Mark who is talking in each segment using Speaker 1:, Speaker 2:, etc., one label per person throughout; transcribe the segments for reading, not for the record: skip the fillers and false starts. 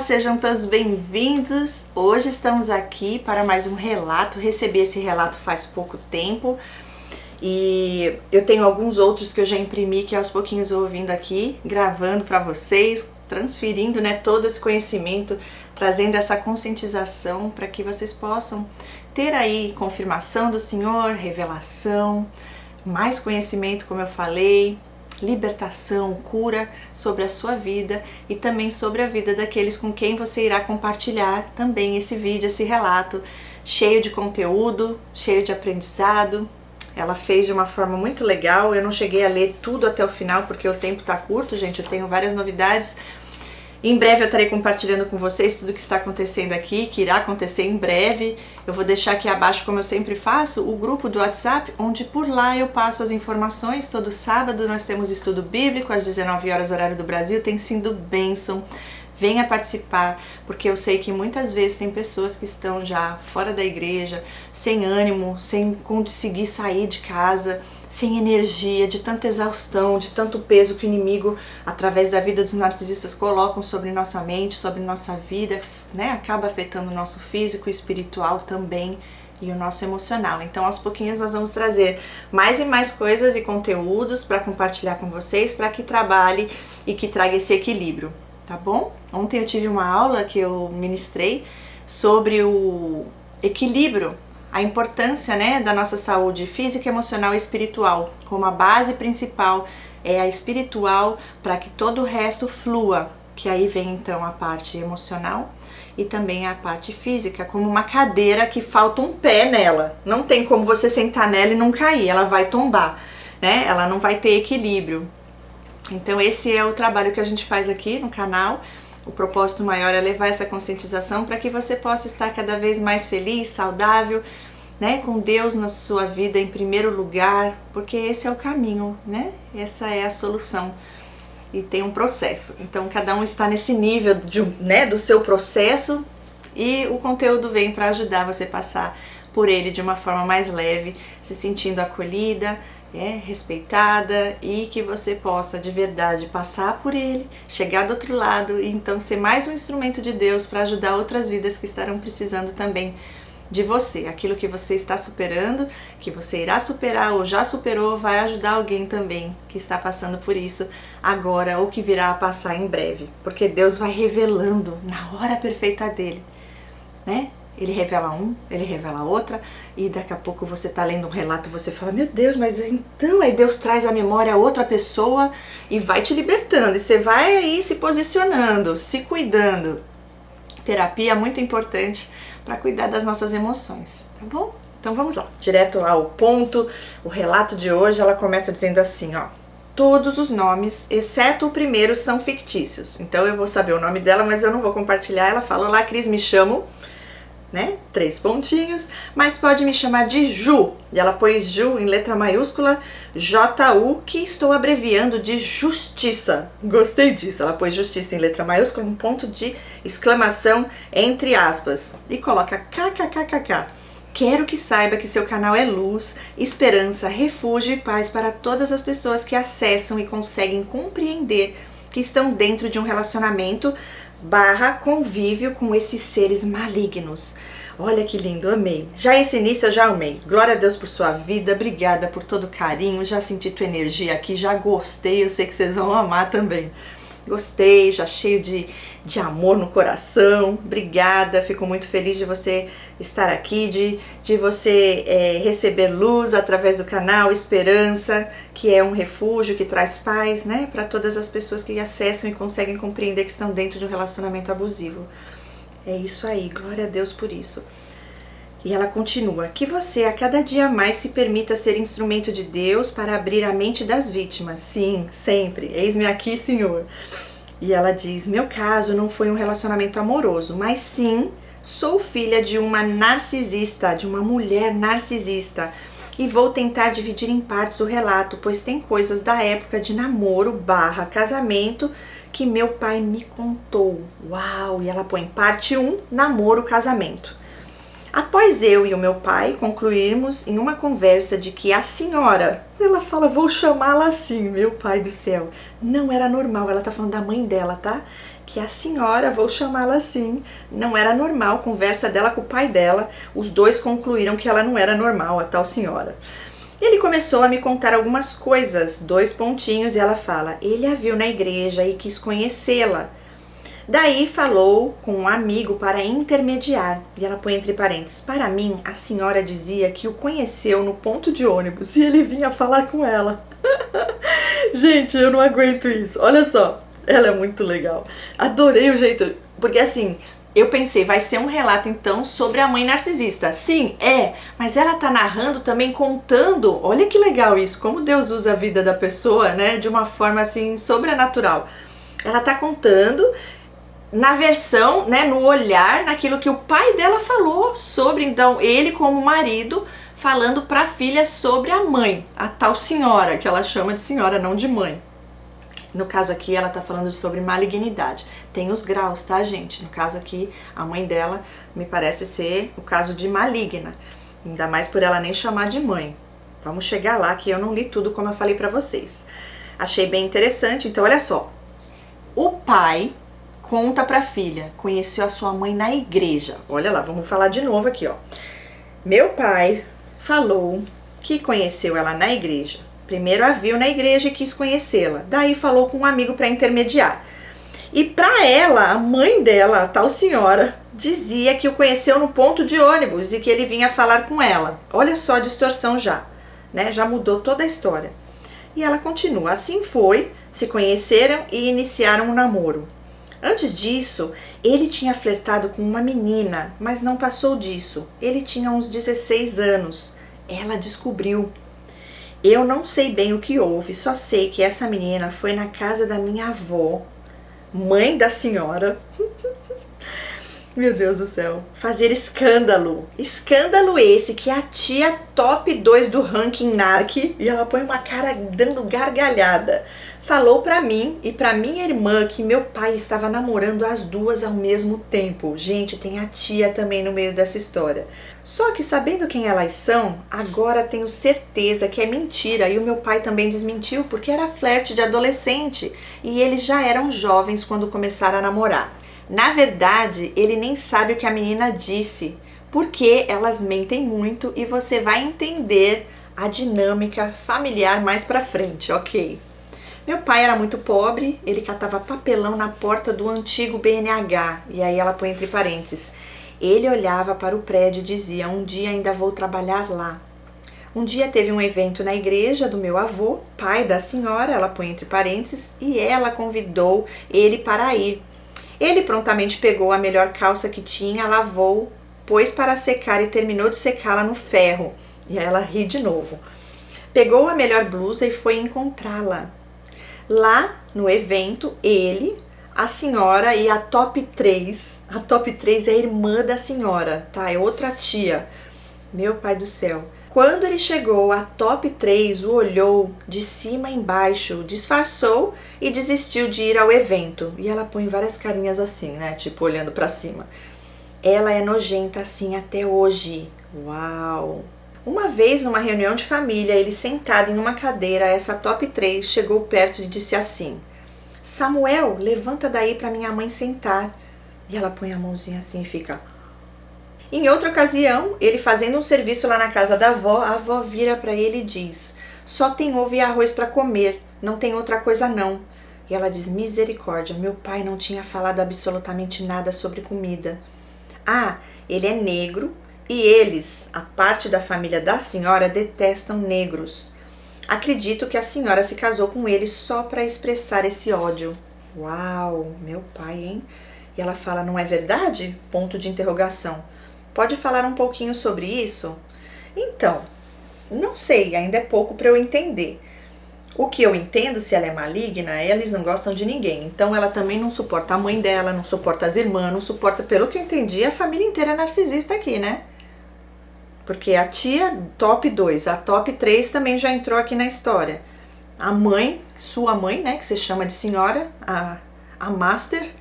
Speaker 1: sejam todos bem-vindos. Hoje estamos aqui para mais um relato. Recebi esse relato faz pouco tempo e eu tenho alguns outros que eu já imprimi, que aos pouquinhos eu vou vindo aqui, gravando para vocês, transferindo, todo esse conhecimento, trazendo essa conscientização para que vocês possam ter aí confirmação do Senhor, revelação, mais conhecimento, como eu falei, libertação, cura sobre a sua vida e também sobre a vida daqueles com quem você irá compartilhar também esse vídeo, esse relato, cheio de conteúdo, cheio de aprendizado. Ela fez de uma forma muito legal. Eu não cheguei a ler tudo até o final porque o tempo tá curto, gente. Eu tenho várias novidades. Em breve eu estarei compartilhando com vocês tudo o que está acontecendo aqui, que irá acontecer em breve. Eu vou deixar aqui abaixo, como eu sempre faço, o grupo do WhatsApp, onde por lá eu passo as informações. Todo sábado nós temos estudo bíblico, às 19 horas, horário do Brasil. Tem sido bênção. Venha participar, porque eu sei que muitas vezes tem pessoas que estão já fora da igreja, sem ânimo, sem conseguir sair de casa, sem energia, de tanta exaustão, de tanto peso que o inimigo, através da vida dos narcisistas, colocam sobre nossa mente, sobre nossa vida, acaba afetando o nosso físico e espiritual também e o nosso emocional. Então, aos pouquinhos nós vamos trazer mais e mais coisas e conteúdos para compartilhar com vocês, para que trabalhe e que traga esse equilíbrio. Tá bom? Ontem eu tive uma aula que eu ministrei sobre o equilíbrio, a importância, da nossa saúde física, emocional e espiritual. Como a base principal é a espiritual, para que todo o resto flua. Que aí vem então a parte emocional e também a parte física, como uma cadeira que falta um pé nela. Não tem como você sentar nela e não cair, ela vai tombar, Ela não vai ter equilíbrio. Então esse é o trabalho que a gente faz aqui no canal. O propósito maior é levar essa conscientização para que você possa estar cada vez mais feliz, saudável, com Deus na sua vida em primeiro lugar, porque esse é o caminho, Essa é a solução. E tem um processo. Então cada um está nesse nível do seu processo e o conteúdo vem para ajudar você a passar por ele de uma forma mais leve, se sentindo acolhida, respeitada, e que você possa de verdade passar por ele, chegar do outro lado e então ser mais um instrumento de Deus para ajudar outras vidas que estarão precisando também de você. Aquilo que você está superando, que você irá superar ou já superou, vai ajudar alguém também que está passando por isso agora ou que virá a passar em breve, porque Deus vai revelando na hora perfeita dele, Ele revela um, ele revela outra, e daqui a pouco você tá lendo um relato e você fala, meu Deus, mas então aí Deus traz à memória outra pessoa e vai te libertando, e você vai aí se posicionando, se cuidando. Terapia é muito importante para cuidar das nossas emoções, tá bom? Então vamos lá, direto ao ponto. O relato de hoje, ela começa dizendo assim, todos os nomes, exceto o primeiro, são fictícios. Então eu vou saber o nome dela, mas eu não vou compartilhar. Ela fala, olá Cris, me chamo... 3 pontinhos, mas pode me chamar de Ju. E ela pôs Ju em letra maiúscula, J-U, que estou abreviando de justiça. Gostei disso. Ela pôs justiça em letra maiúscula, um ponto de exclamação entre aspas. E coloca kkkk. Quero que saiba que seu canal é luz, esperança, refúgio e paz para todas as pessoas que acessam e conseguem compreender que estão dentro de um relacionamento / convívio com esses seres malignos. Olha que lindo, amei. Já esse início eu já amei. Glória a Deus por sua vida, obrigada por todo o carinho, já senti tua energia aqui, já gostei, eu sei que vocês vão amar também. Gostei, já cheio de amor no coração, obrigada, fico muito feliz de você estar aqui, de você receber luz através do canal, esperança, que é um refúgio, que traz paz, para todas as pessoas que acessam e conseguem compreender que estão dentro de um relacionamento abusivo. É isso aí, glória a Deus por isso. E ela continua, que você a cada dia mais se permita ser instrumento de Deus para abrir a mente das vítimas. Sim, sempre, eis-me aqui, Senhor. E ela diz, meu caso não foi um relacionamento amoroso, mas sim, sou filha de uma narcisista, de uma mulher narcisista. E vou tentar dividir em partes o relato, pois tem coisas da época de namoro / casamento que meu pai me contou. Uau! E ela põe parte 1, namoro, casamento. Após eu e o meu pai concluirmos em uma conversa de que a senhora, ela fala, vou chamá-la assim, meu pai do céu, não era normal, ela tá falando da mãe dela, tá? que a senhora, vou chamá-la assim, não era normal. Conversa dela com o pai dela, os dois concluíram que ela não era normal, a tal senhora. Ele começou a me contar algumas coisas, 2 pontinhos, e ela fala, ele a viu na igreja e quis conhecê-la. Daí falou com um amigo para intermediar, e ela põe entre parênteses, para mim, a senhora dizia que o conheceu no ponto de ônibus e ele vinha falar com ela. Gente, eu não aguento isso, olha só, ela é muito legal. Adorei o jeito, porque assim, eu pensei, vai ser um relato então sobre a mãe narcisista. Sim, mas ela tá narrando também, contando, olha que legal isso, como Deus usa a vida da pessoa, né, de uma forma assim, sobrenatural. Ela tá contando na versão, né, no olhar, naquilo que o pai dela falou sobre, então, ele como marido, falando pra filha sobre a mãe, a tal senhora, que ela chama de senhora, não de mãe. No caso aqui, ela tá falando sobre malignidade. Tem os graus, tá, gente? No caso aqui, a mãe dela me parece ser o caso de maligna. Ainda mais por ela nem chamar de mãe. Vamos chegar lá, que eu não li tudo como eu falei pra vocês. Achei bem interessante, então olha só. O pai conta pra filha, conheceu a sua mãe na igreja. Olha lá, vamos falar de novo aqui, ó. Meu pai falou que conheceu ela na igreja. Primeiro a viu na igreja e quis conhecê-la. Daí falou com um amigo para intermediar. E para ela, a mãe dela, a tal senhora, dizia que o conheceu no ponto de ônibus e que ele vinha falar com ela. Olha só a distorção já, né? Já mudou toda a história. E ela continua. Assim foi, se conheceram e iniciaram um namoro. Antes disso, ele tinha flertado com uma menina, mas não passou disso. Ele tinha uns 16 anos. Ela descobriu. Eu não sei bem o que houve, só sei que essa menina foi na casa da minha avó, mãe da senhora, meu Deus do céu, fazer escândalo. Escândalo esse que a tia top 2 do ranking NARC, e ela põe uma cara dando gargalhada, falou pra mim e pra minha irmã que meu pai estava namorando as duas ao mesmo tempo. Gente, tem a tia também no meio dessa história. Só que sabendo quem elas são, agora tenho certeza que é mentira, e o meu pai também desmentiu porque era flerte de adolescente e eles já eram jovens quando começaram a namorar. Na verdade, ele nem sabe o que a menina disse, porque elas mentem muito e você vai entender a dinâmica familiar mais pra frente, ok? Meu pai era muito pobre, ele catava papelão na porta do antigo BNH, e aí ela põe entre parênteses. Ele olhava para o prédio e dizia, um dia ainda vou trabalhar lá. Um dia teve um evento na igreja do meu avô, pai da senhora, ela põe entre parênteses, e ela convidou ele para ir. Ele prontamente pegou a melhor calça que tinha, lavou, pôs para secar e terminou de secá-la no ferro. E aí ela ri de novo. Pegou a melhor blusa e foi encontrá-la. Lá no evento, ele, a senhora e a top 3. A top 3 é a irmã da senhora, tá? É outra tia. Meu pai do céu. Quando ele chegou, a top 3 o olhou de cima embaixo, disfarçou e desistiu de ir ao evento. E ela põe várias carinhas assim, né? Tipo, olhando pra cima. Ela é nojenta assim até hoje. Uau! Uma vez, numa reunião de família, ele sentado em uma cadeira, essa top 3 chegou perto e disse assim, Samuel, levanta daí para minha mãe sentar. E ela põe a mãozinha assim e fica... Em outra ocasião, ele fazendo um serviço lá na casa da avó, a avó vira para ele e diz, só tem ovo e arroz para comer, não tem outra coisa não. E ela diz, misericórdia, meu pai não tinha falado absolutamente nada sobre comida. Ah, ele é negro e eles, a parte da família da senhora, detestam negros. Acredito que a senhora se casou com ele só para expressar esse ódio. Uau, meu pai, hein? E ela fala, não é verdade? Ponto de interrogação. Pode falar um pouquinho sobre isso? Então, não sei, ainda é pouco para eu entender. O que eu entendo, se ela é maligna, eles não gostam de ninguém. Então ela também não suporta a mãe dela, não suporta as irmãs, não suporta, pelo que eu entendi, a família inteira é narcisista aqui, né? Porque a tia top 2, a top 3 também já entrou aqui na história. A mãe, sua mãe, né, que se chama de senhora, a master,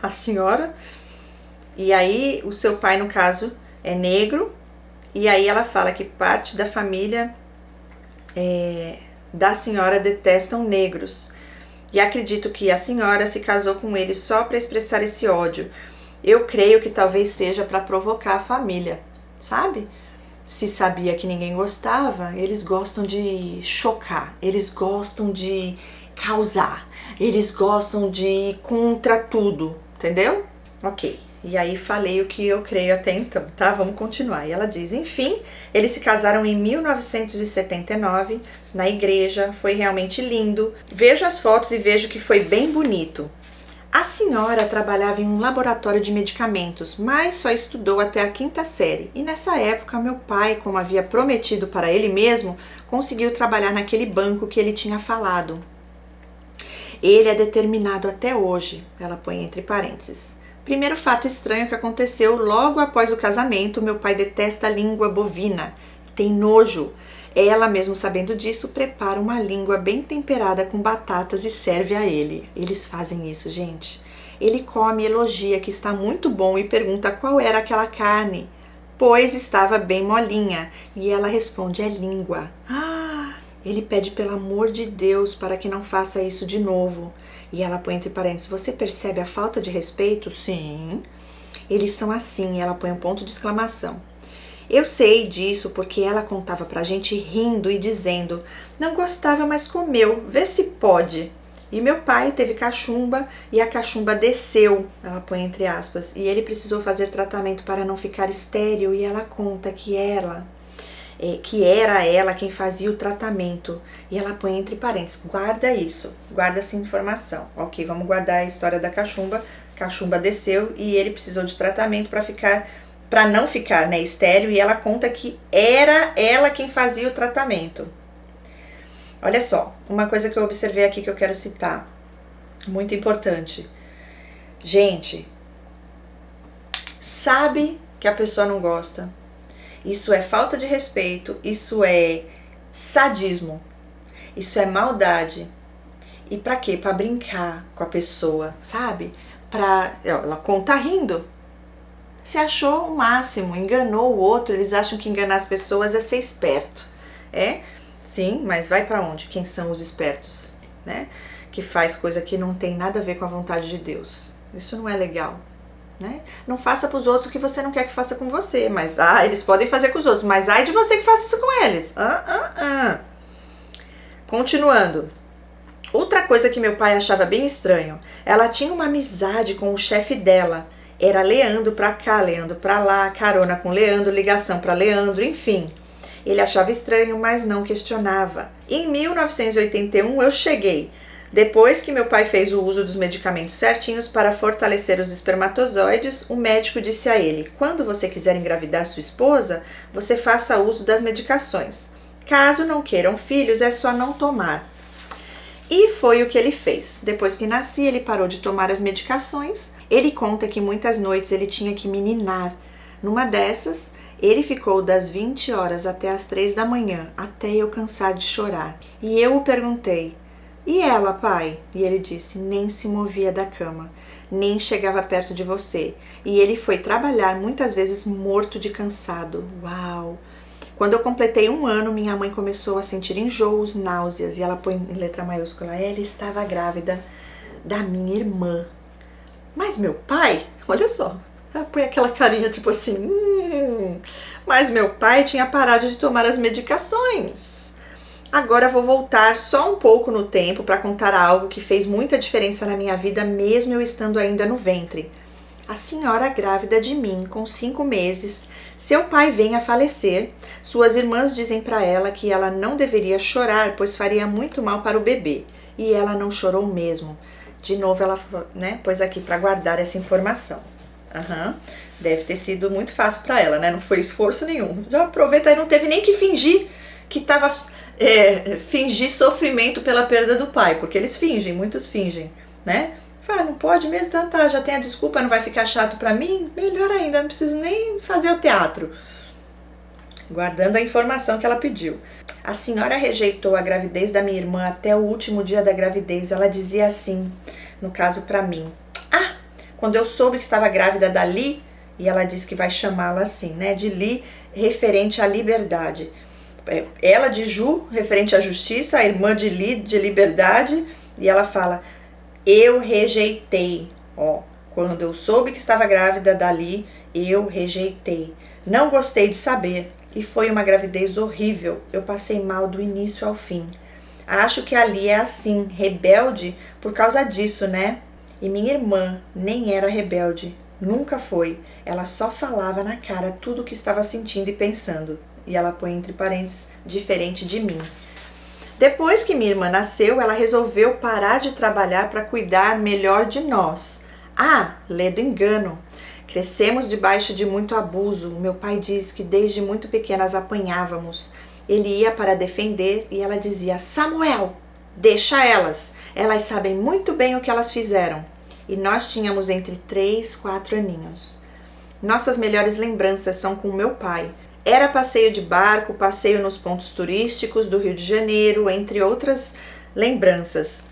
Speaker 1: a senhora. E aí o seu pai, no caso, é negro. E aí ela fala que parte da família da senhora detestam negros. e acredito que a senhora se casou com ele só para expressar esse ódio. Eu creio que talvez seja para provocar a família, sabe? Se sabia que ninguém gostava, eles gostam de chocar, eles gostam de causar, eles gostam de ir contra tudo, entendeu? Ok. E aí falei o que eu creio até então, tá? Vamos continuar. E ela diz, enfim, eles se casaram em 1979, na igreja, foi realmente lindo. Vejo as fotos e vejo que foi bem bonito. A senhora trabalhava em um laboratório de medicamentos, mas só estudou até a 5ª série. E nessa época, meu pai, como havia prometido para ele mesmo, conseguiu trabalhar naquele banco que ele tinha falado. Ele é determinado até hoje, ela põe entre parênteses. Primeiro fato estranho que aconteceu logo após o casamento, meu pai detesta a língua bovina, tem nojo. Ela, mesmo sabendo disso, prepara uma língua bem temperada com batatas e serve a ele. Eles fazem isso, gente. Ele come, elogia que está muito bom e pergunta qual era aquela carne, pois estava bem molinha. E ela responde, é língua. Ele pede pelo amor de Deus para que não faça isso de novo. E ela põe entre parênteses, você percebe a falta de respeito? Sim. Eles são assim, ela põe um ponto de exclamação. Eu sei disso porque ela contava pra gente rindo e dizendo, não gostava, mas comeu, vê se pode. E meu pai teve cachumba e a cachumba desceu, ela põe entre aspas, e ele precisou fazer tratamento para não ficar estéril e ela conta que era ela quem fazia o tratamento. E ela põe entre parênteses, guarda isso, guarda essa informação. Ok, vamos guardar a história da cachumba. Cachumba desceu e ele precisou de tratamento para não ficar, né, estéril, e ela conta que era ela quem fazia o tratamento. Olha só, uma coisa que eu observei aqui que eu quero citar, muito importante. Gente, sabe que a pessoa não gosta, isso é falta de respeito, isso é sadismo, isso é maldade. E pra quê? Pra brincar com a pessoa, sabe? Ela conta rindo. Se achou o máximo, enganou o outro, eles acham que enganar as pessoas é ser esperto. Sim, mas vai pra onde? Quem são os espertos, né? Que faz coisa que não tem nada a ver com a vontade de Deus. Isso não é legal, né? Não faça pros outros o que você não quer que faça com você, mas eles podem fazer com os outros, mas ai de você que faça isso com eles. Continuando. Outra coisa que meu pai achava bem estranho, ela tinha uma amizade com o chefe dela. Era Leandro pra cá, Leandro pra lá, carona com Leandro, ligação pra Leandro, enfim. Ele achava estranho, mas não questionava. Em 1981 eu cheguei. Depois que meu pai fez o uso dos medicamentos certinhos para fortalecer os espermatozoides, o médico disse a ele, quando você quiser engravidar sua esposa, você faça uso das medicações. Caso não queiram filhos, é só não tomar. E foi o que ele fez. Depois que nasci, ele parou de tomar as medicações. Ele conta que muitas noites ele tinha que meninar. Numa dessas, ele ficou das 20 horas até as 3 da manhã, até eu cansar de chorar. E eu o perguntei, e ela, pai? E ele disse, nem se movia da cama, nem chegava perto de você. E ele foi trabalhar muitas vezes morto de cansado. Uau! Quando eu completei 1 ano, minha mãe começou a sentir enjoos, náuseas, e ela põe em letra maiúscula, ela estava grávida da minha irmã. Mas meu pai, olha só, ela põe aquela carinha tipo assim, mas meu pai tinha parado de tomar as medicações. Agora vou voltar só um pouco no tempo para contar algo que fez muita diferença na minha vida, mesmo eu estando ainda no ventre. A senhora grávida de mim, com 5 meses, seu pai vem a falecer. Suas irmãs dizem para ela que ela não deveria chorar, pois faria muito mal para o bebê. E ela não chorou mesmo. De novo, ela, né, pôs aqui para guardar essa informação. Deve ter sido muito fácil para ela, né? Não foi esforço nenhum. Já aproveita e não teve nem que fingir que estava... fingir sofrimento pela perda do pai, porque eles fingem, muitos fingem, né? Fala, não pode mesmo, então tá, já tem a desculpa, não vai ficar chato pra mim? Melhor ainda, não preciso nem fazer o teatro. Guardando a informação que ela pediu. A senhora rejeitou a gravidez da minha irmã até o último dia da gravidez. Ela dizia assim, no caso pra mim. Quando eu soube que estava grávida da Li, e ela disse que vai chamá-la assim, né? De Li, referente à liberdade. Ela de Ju, referente à justiça, a irmã de Li, de liberdade, E ela fala: eu rejeitei. Ó, quando eu soube que estava grávida dali, eu rejeitei. Não gostei de saber. E foi uma gravidez horrível. Eu passei mal do início ao fim. Acho que ali é assim, rebelde por causa disso, né? E minha irmã nem era rebelde. Nunca foi. Ela só falava na cara tudo o que estava sentindo e pensando. E ela põe entre parênteses, diferente de mim. Depois que minha irmã nasceu, ela resolveu parar de trabalhar para cuidar melhor de nós. Ah, lê do engano. Crescemos debaixo de muito abuso. Meu pai diz que desde muito pequenas apanhávamos. Ele ia para defender e ela dizia: Samuel, deixa elas. Elas sabem muito bem o que elas fizeram. E nós tínhamos entre 3 e 4 aninhos. Nossas melhores lembranças são com meu pai. Era passeio de barco, passeio nos pontos turísticos do Rio de Janeiro, entre outras lembranças.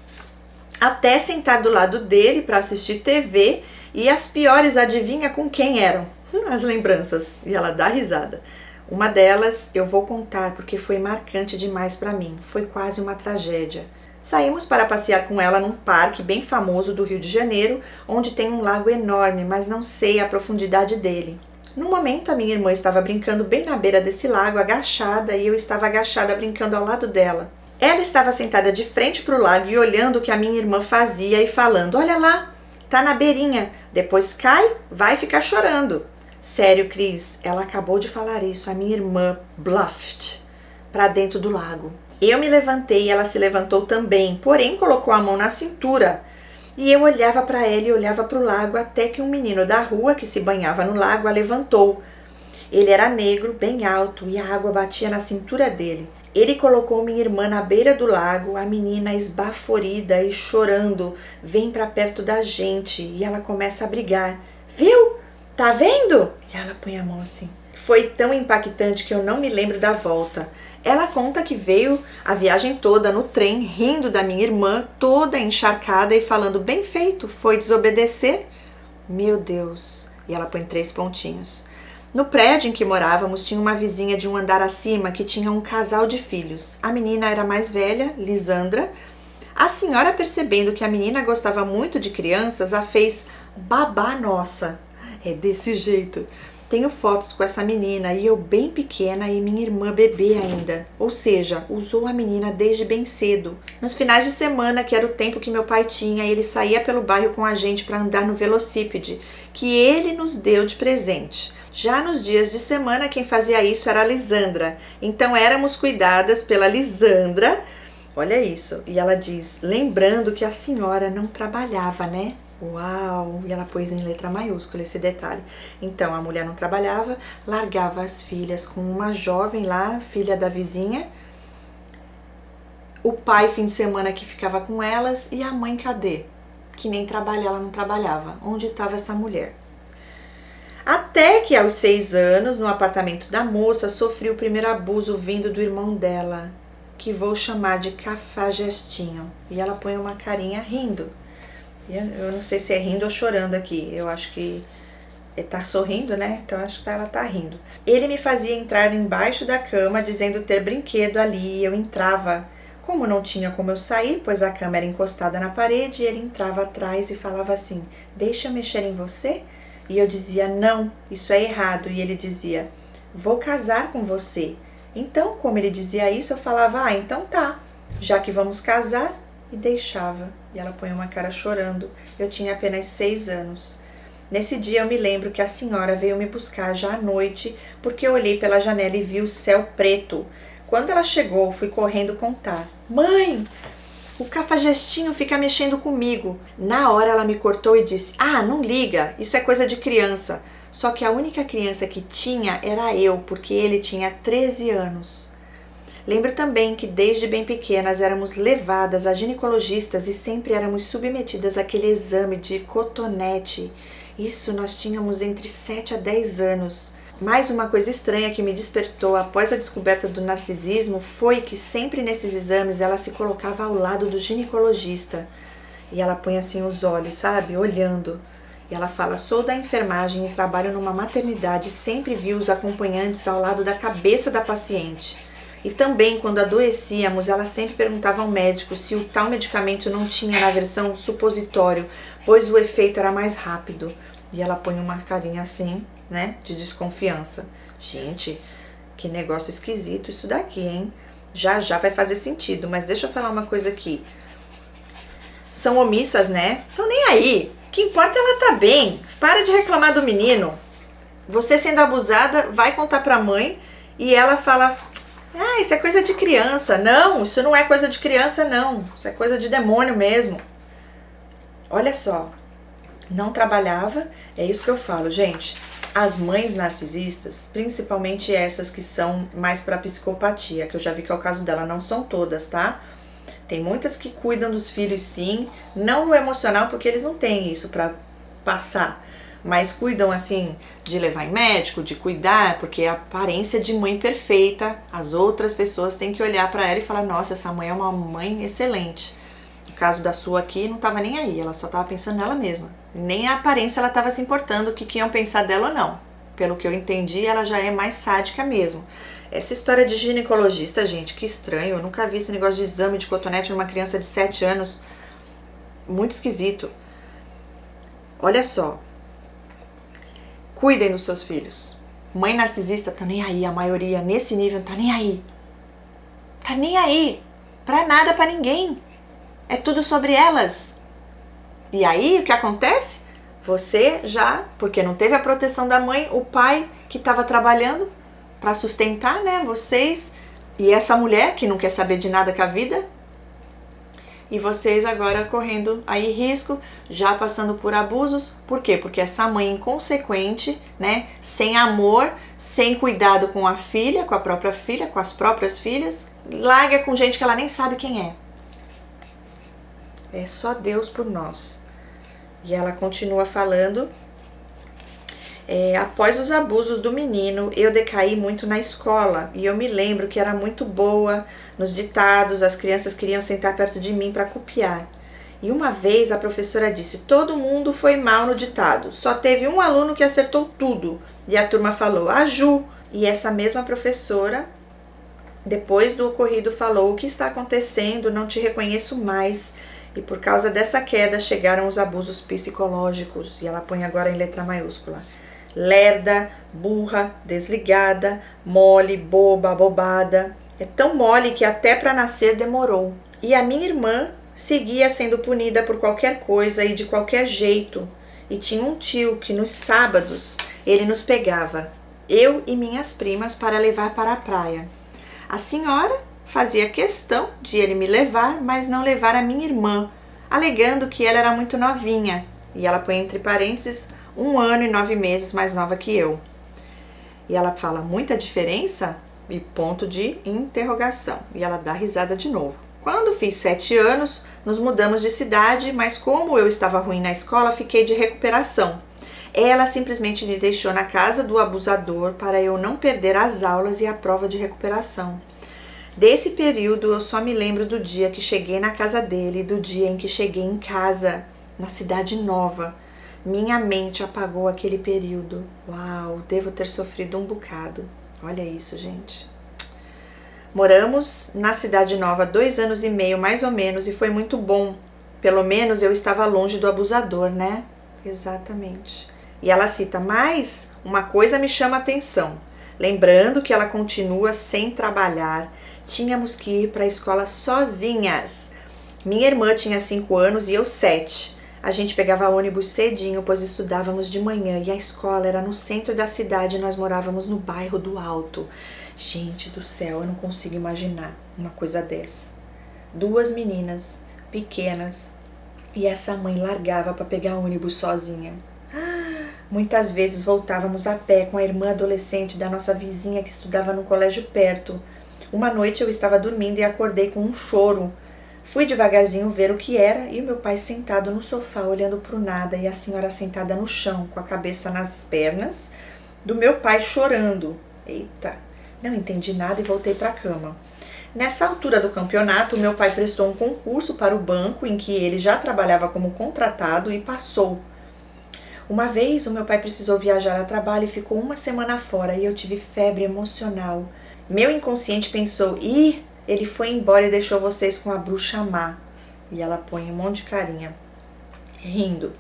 Speaker 1: Até sentar do lado dele para assistir TV, e as piores, adivinha com quem eram? As lembranças. E ela dá risada. Uma delas eu vou contar porque foi marcante demais para mim. Foi quase uma tragédia. Saímos para passear com ela num parque bem famoso do Rio de Janeiro, onde tem um lago enorme, mas não sei a profundidade dele. No momento, a minha irmã estava brincando bem na beira desse lago, agachada, e eu estava agachada brincando ao lado dela. Ela estava sentada de frente para o lago e olhando o que a minha irmã fazia e falando: olha lá, tá na beirinha, depois cai, vai ficar chorando. Sério, Cris, ela acabou de falar isso, a minha irmã bluffed para dentro do lago. Eu me levantei e ela se levantou também, porém colocou a mão na cintura. E eu olhava para ela e olhava para o lago até que um menino da rua que se banhava no lago a levantou. Ele era negro, bem alto, e a água batia na cintura dele. Ele colocou minha irmã na beira do lago, a menina esbaforida e chorando, vem para perto da gente e ela começa a brigar. Viu? Tá vendo? E ela põe a mão assim. Foi tão impactante que eu não me lembro da volta. Ela conta que veio a viagem toda no trem, rindo da minha irmã, toda encharcada e falando: bem feito, foi desobedecer? Meu Deus. E ela põe 3 pontinhos. No prédio em que morávamos tinha uma vizinha de um andar acima que tinha um casal de filhos. A menina era mais velha, Lisandra. A senhora, percebendo que a menina gostava muito de crianças, a fez babá nossa. É desse jeito. Tenho fotos com essa menina e eu bem pequena e minha irmã bebê ainda. Ou seja, usou a menina desde bem cedo. Nos finais de semana, que era o tempo que meu pai tinha, ele saía pelo bairro com a gente para andar no velocípede, que ele nos deu de presente. Já nos dias de semana, quem fazia isso era a Lisandra. Então éramos cuidadas pela Lisandra. Olha isso. E ela diz: lembrando que a senhora não trabalhava, né? Uau! E ela pôs em letra maiúscula esse detalhe. Então, a mulher não trabalhava, largava as filhas com uma jovem lá, filha da vizinha. O pai, fim de semana, que ficava com elas. E a mãe, cadê? Que nem trabalhar, ela não trabalhava. Onde estava essa mulher? Até que, aos 6 anos, no apartamento da moça, sofri o primeiro abuso vindo do irmão dela, que vou chamar de Cafajestinho. E ela põe uma carinha rindo. Eu não sei se é rindo ou chorando aqui. Eu acho que tá sorrindo, né? Então acho que ela tá rindo. Ele me fazia entrar embaixo da cama dizendo ter brinquedo ali e eu entrava. Como não tinha como eu sair, pois a cama era encostada na parede, ele entrava atrás e falava assim: deixa eu mexer em você? E eu dizia: não, isso é errado. E ele dizia: vou casar com você. Então, como ele dizia isso, eu falava: ah, então tá, já que vamos casar. E deixava. E ela põe uma cara chorando. Eu tinha apenas 6 anos. Nesse dia eu me lembro que a senhora veio me buscar já à noite, porque eu olhei pela janela e vi o céu preto. Quando ela chegou, fui correndo contar. Mãe, o Cafajestinho fica mexendo comigo. Na hora ela me cortou e disse: ah, não liga, isso é coisa de criança. Só que a única criança que tinha era eu, porque ele tinha 13 anos. Lembro também que desde bem pequenas éramos levadas a ginecologistas e sempre éramos submetidas àquele exame de cotonete. Isso nós tínhamos entre 7 a 10 anos. Mais uma coisa estranha que me despertou após a descoberta do narcisismo foi que sempre nesses exames ela se colocava ao lado do ginecologista. E ela põe assim os olhos, sabe? Olhando. E ela fala: sou da enfermagem e trabalho numa maternidade, sempre vi os acompanhantes ao lado da cabeça da paciente. E também, quando adoecíamos, ela sempre perguntava ao médico se o tal medicamento não tinha na versão supositório, pois o efeito era mais rápido. E ela põe uma carinha assim, né, de desconfiança. Gente, que negócio esquisito isso daqui, hein? Já já vai fazer sentido, mas deixa eu falar uma coisa aqui. São omissas, né? Então nem aí. O que importa é ela tá bem. Para de reclamar do menino. Você sendo abusada, vai contar pra mãe e ela fala: ah, isso é coisa de criança. Não, isso não é coisa de criança, não. Isso é coisa de demônio mesmo. Olha só, não trabalhava, é isso que eu falo, gente. As mães narcisistas, principalmente essas que são mais pra psicopatia, que eu já vi que é o caso dela, não são todas, tá? Tem muitas que cuidam dos filhos sim, não no emocional, porque eles não têm isso pra passar. Mas cuidam assim de levar em médico, de cuidar, porque a aparência de mãe perfeita, as outras pessoas têm que olhar pra ela e falar: nossa, essa mãe é uma mãe excelente. No caso da sua aqui, não tava nem aí, ela só tava pensando nela mesma. Nem a aparência ela tava se importando o que iam pensar dela ou não. Pelo que eu entendi, ela já é mais sádica mesmo. Essa história de ginecologista, gente, que estranho. Eu nunca vi esse negócio de exame de cotonete numa criança de 7 anos. Muito esquisito. Olha só. Cuidem dos seus filhos. Mãe narcisista tá nem aí, a maioria nesse nível tá nem aí. Tá nem aí. Pra nada, pra ninguém. É tudo sobre elas. E aí, o que acontece? Você já, porque não teve a proteção da mãe, o pai que estava trabalhando para sustentar, né, vocês, e essa mulher que não quer saber de nada com a vida, e vocês agora correndo aí risco, já passando por abusos. Por quê? Porque essa mãe inconsequente, né, sem amor, sem cuidado com a filha, com a própria filha, com as próprias filhas, larga com gente que ela nem sabe quem é. É só Deus por nós. E ela continua falando: após os abusos do menino, eu decaí muito na escola. E eu me lembro que era muito boa nos ditados, as crianças queriam sentar perto de mim para copiar. E uma vez a professora disse: todo mundo foi mal no ditado, só teve um aluno que acertou tudo. E a turma falou: a Ju. E essa mesma professora, depois do ocorrido, falou: o que está acontecendo? Não te reconheço mais. E por causa dessa queda chegaram os abusos psicológicos. E ela põe agora em letra maiúscula: lerda, burra, desligada, mole, boba, bobada. É tão mole que até para nascer demorou. E a minha irmã seguia sendo punida por qualquer coisa e de qualquer jeito. E tinha um tio que nos sábados ele nos pegava, eu e minhas primas, para levar para a praia. A senhora fazia questão de ele me levar, mas não levar a minha irmã, alegando que ela era muito novinha. E ela põe entre parênteses 1 ano e 9 meses mais nova que eu. E ela fala: muita diferença? E ponto de interrogação. E ela dá risada de novo. Quando fiz 7 anos, nos mudamos de cidade, mas como eu estava ruim na escola, fiquei de recuperação. Ela simplesmente me deixou na casa do abusador para eu não perder as aulas e a prova de recuperação. Desse período eu só me lembro do dia que cheguei na casa dele e do dia em que cheguei em casa, na cidade nova. Minha mente apagou aquele período. Uau, devo ter sofrido um bocado. Olha isso, gente. Moramos na cidade nova 2 anos e meio, mais ou menos, e foi muito bom. Pelo menos eu estava longe do abusador, né? Exatamente. E ela cita: mas uma coisa me chama a atenção. Lembrando que ela continua sem trabalhar, tínhamos que ir para a escola sozinhas. Minha irmã tinha 5 anos e eu 7. A gente pegava ônibus cedinho, pois estudávamos de manhã e a escola era no centro da cidade e nós morávamos no bairro do Alto. Gente do céu, eu não consigo imaginar uma coisa dessa. 2 meninas pequenas e essa mãe largava para pegar ônibus sozinha. Muitas vezes voltávamos a pé com a irmã adolescente da nossa vizinha que estudava no colégio perto. Uma noite eu estava dormindo e acordei com um choro. Fui devagarzinho ver o que era e o meu pai sentado no sofá olhando para o nada e a senhora sentada no chão com a cabeça nas pernas do meu pai chorando. Eita, não entendi nada e voltei para a cama. Nessa altura do campeonato, meu pai prestou um concurso para o banco em que ele já trabalhava como contratado e passou. Uma vez o meu pai precisou viajar a trabalho e ficou 1 semana fora e eu tive febre emocional. Meu inconsciente pensou, ih, ele foi embora e deixou vocês com a bruxa má. E ela põe um monte de carinha, rindo.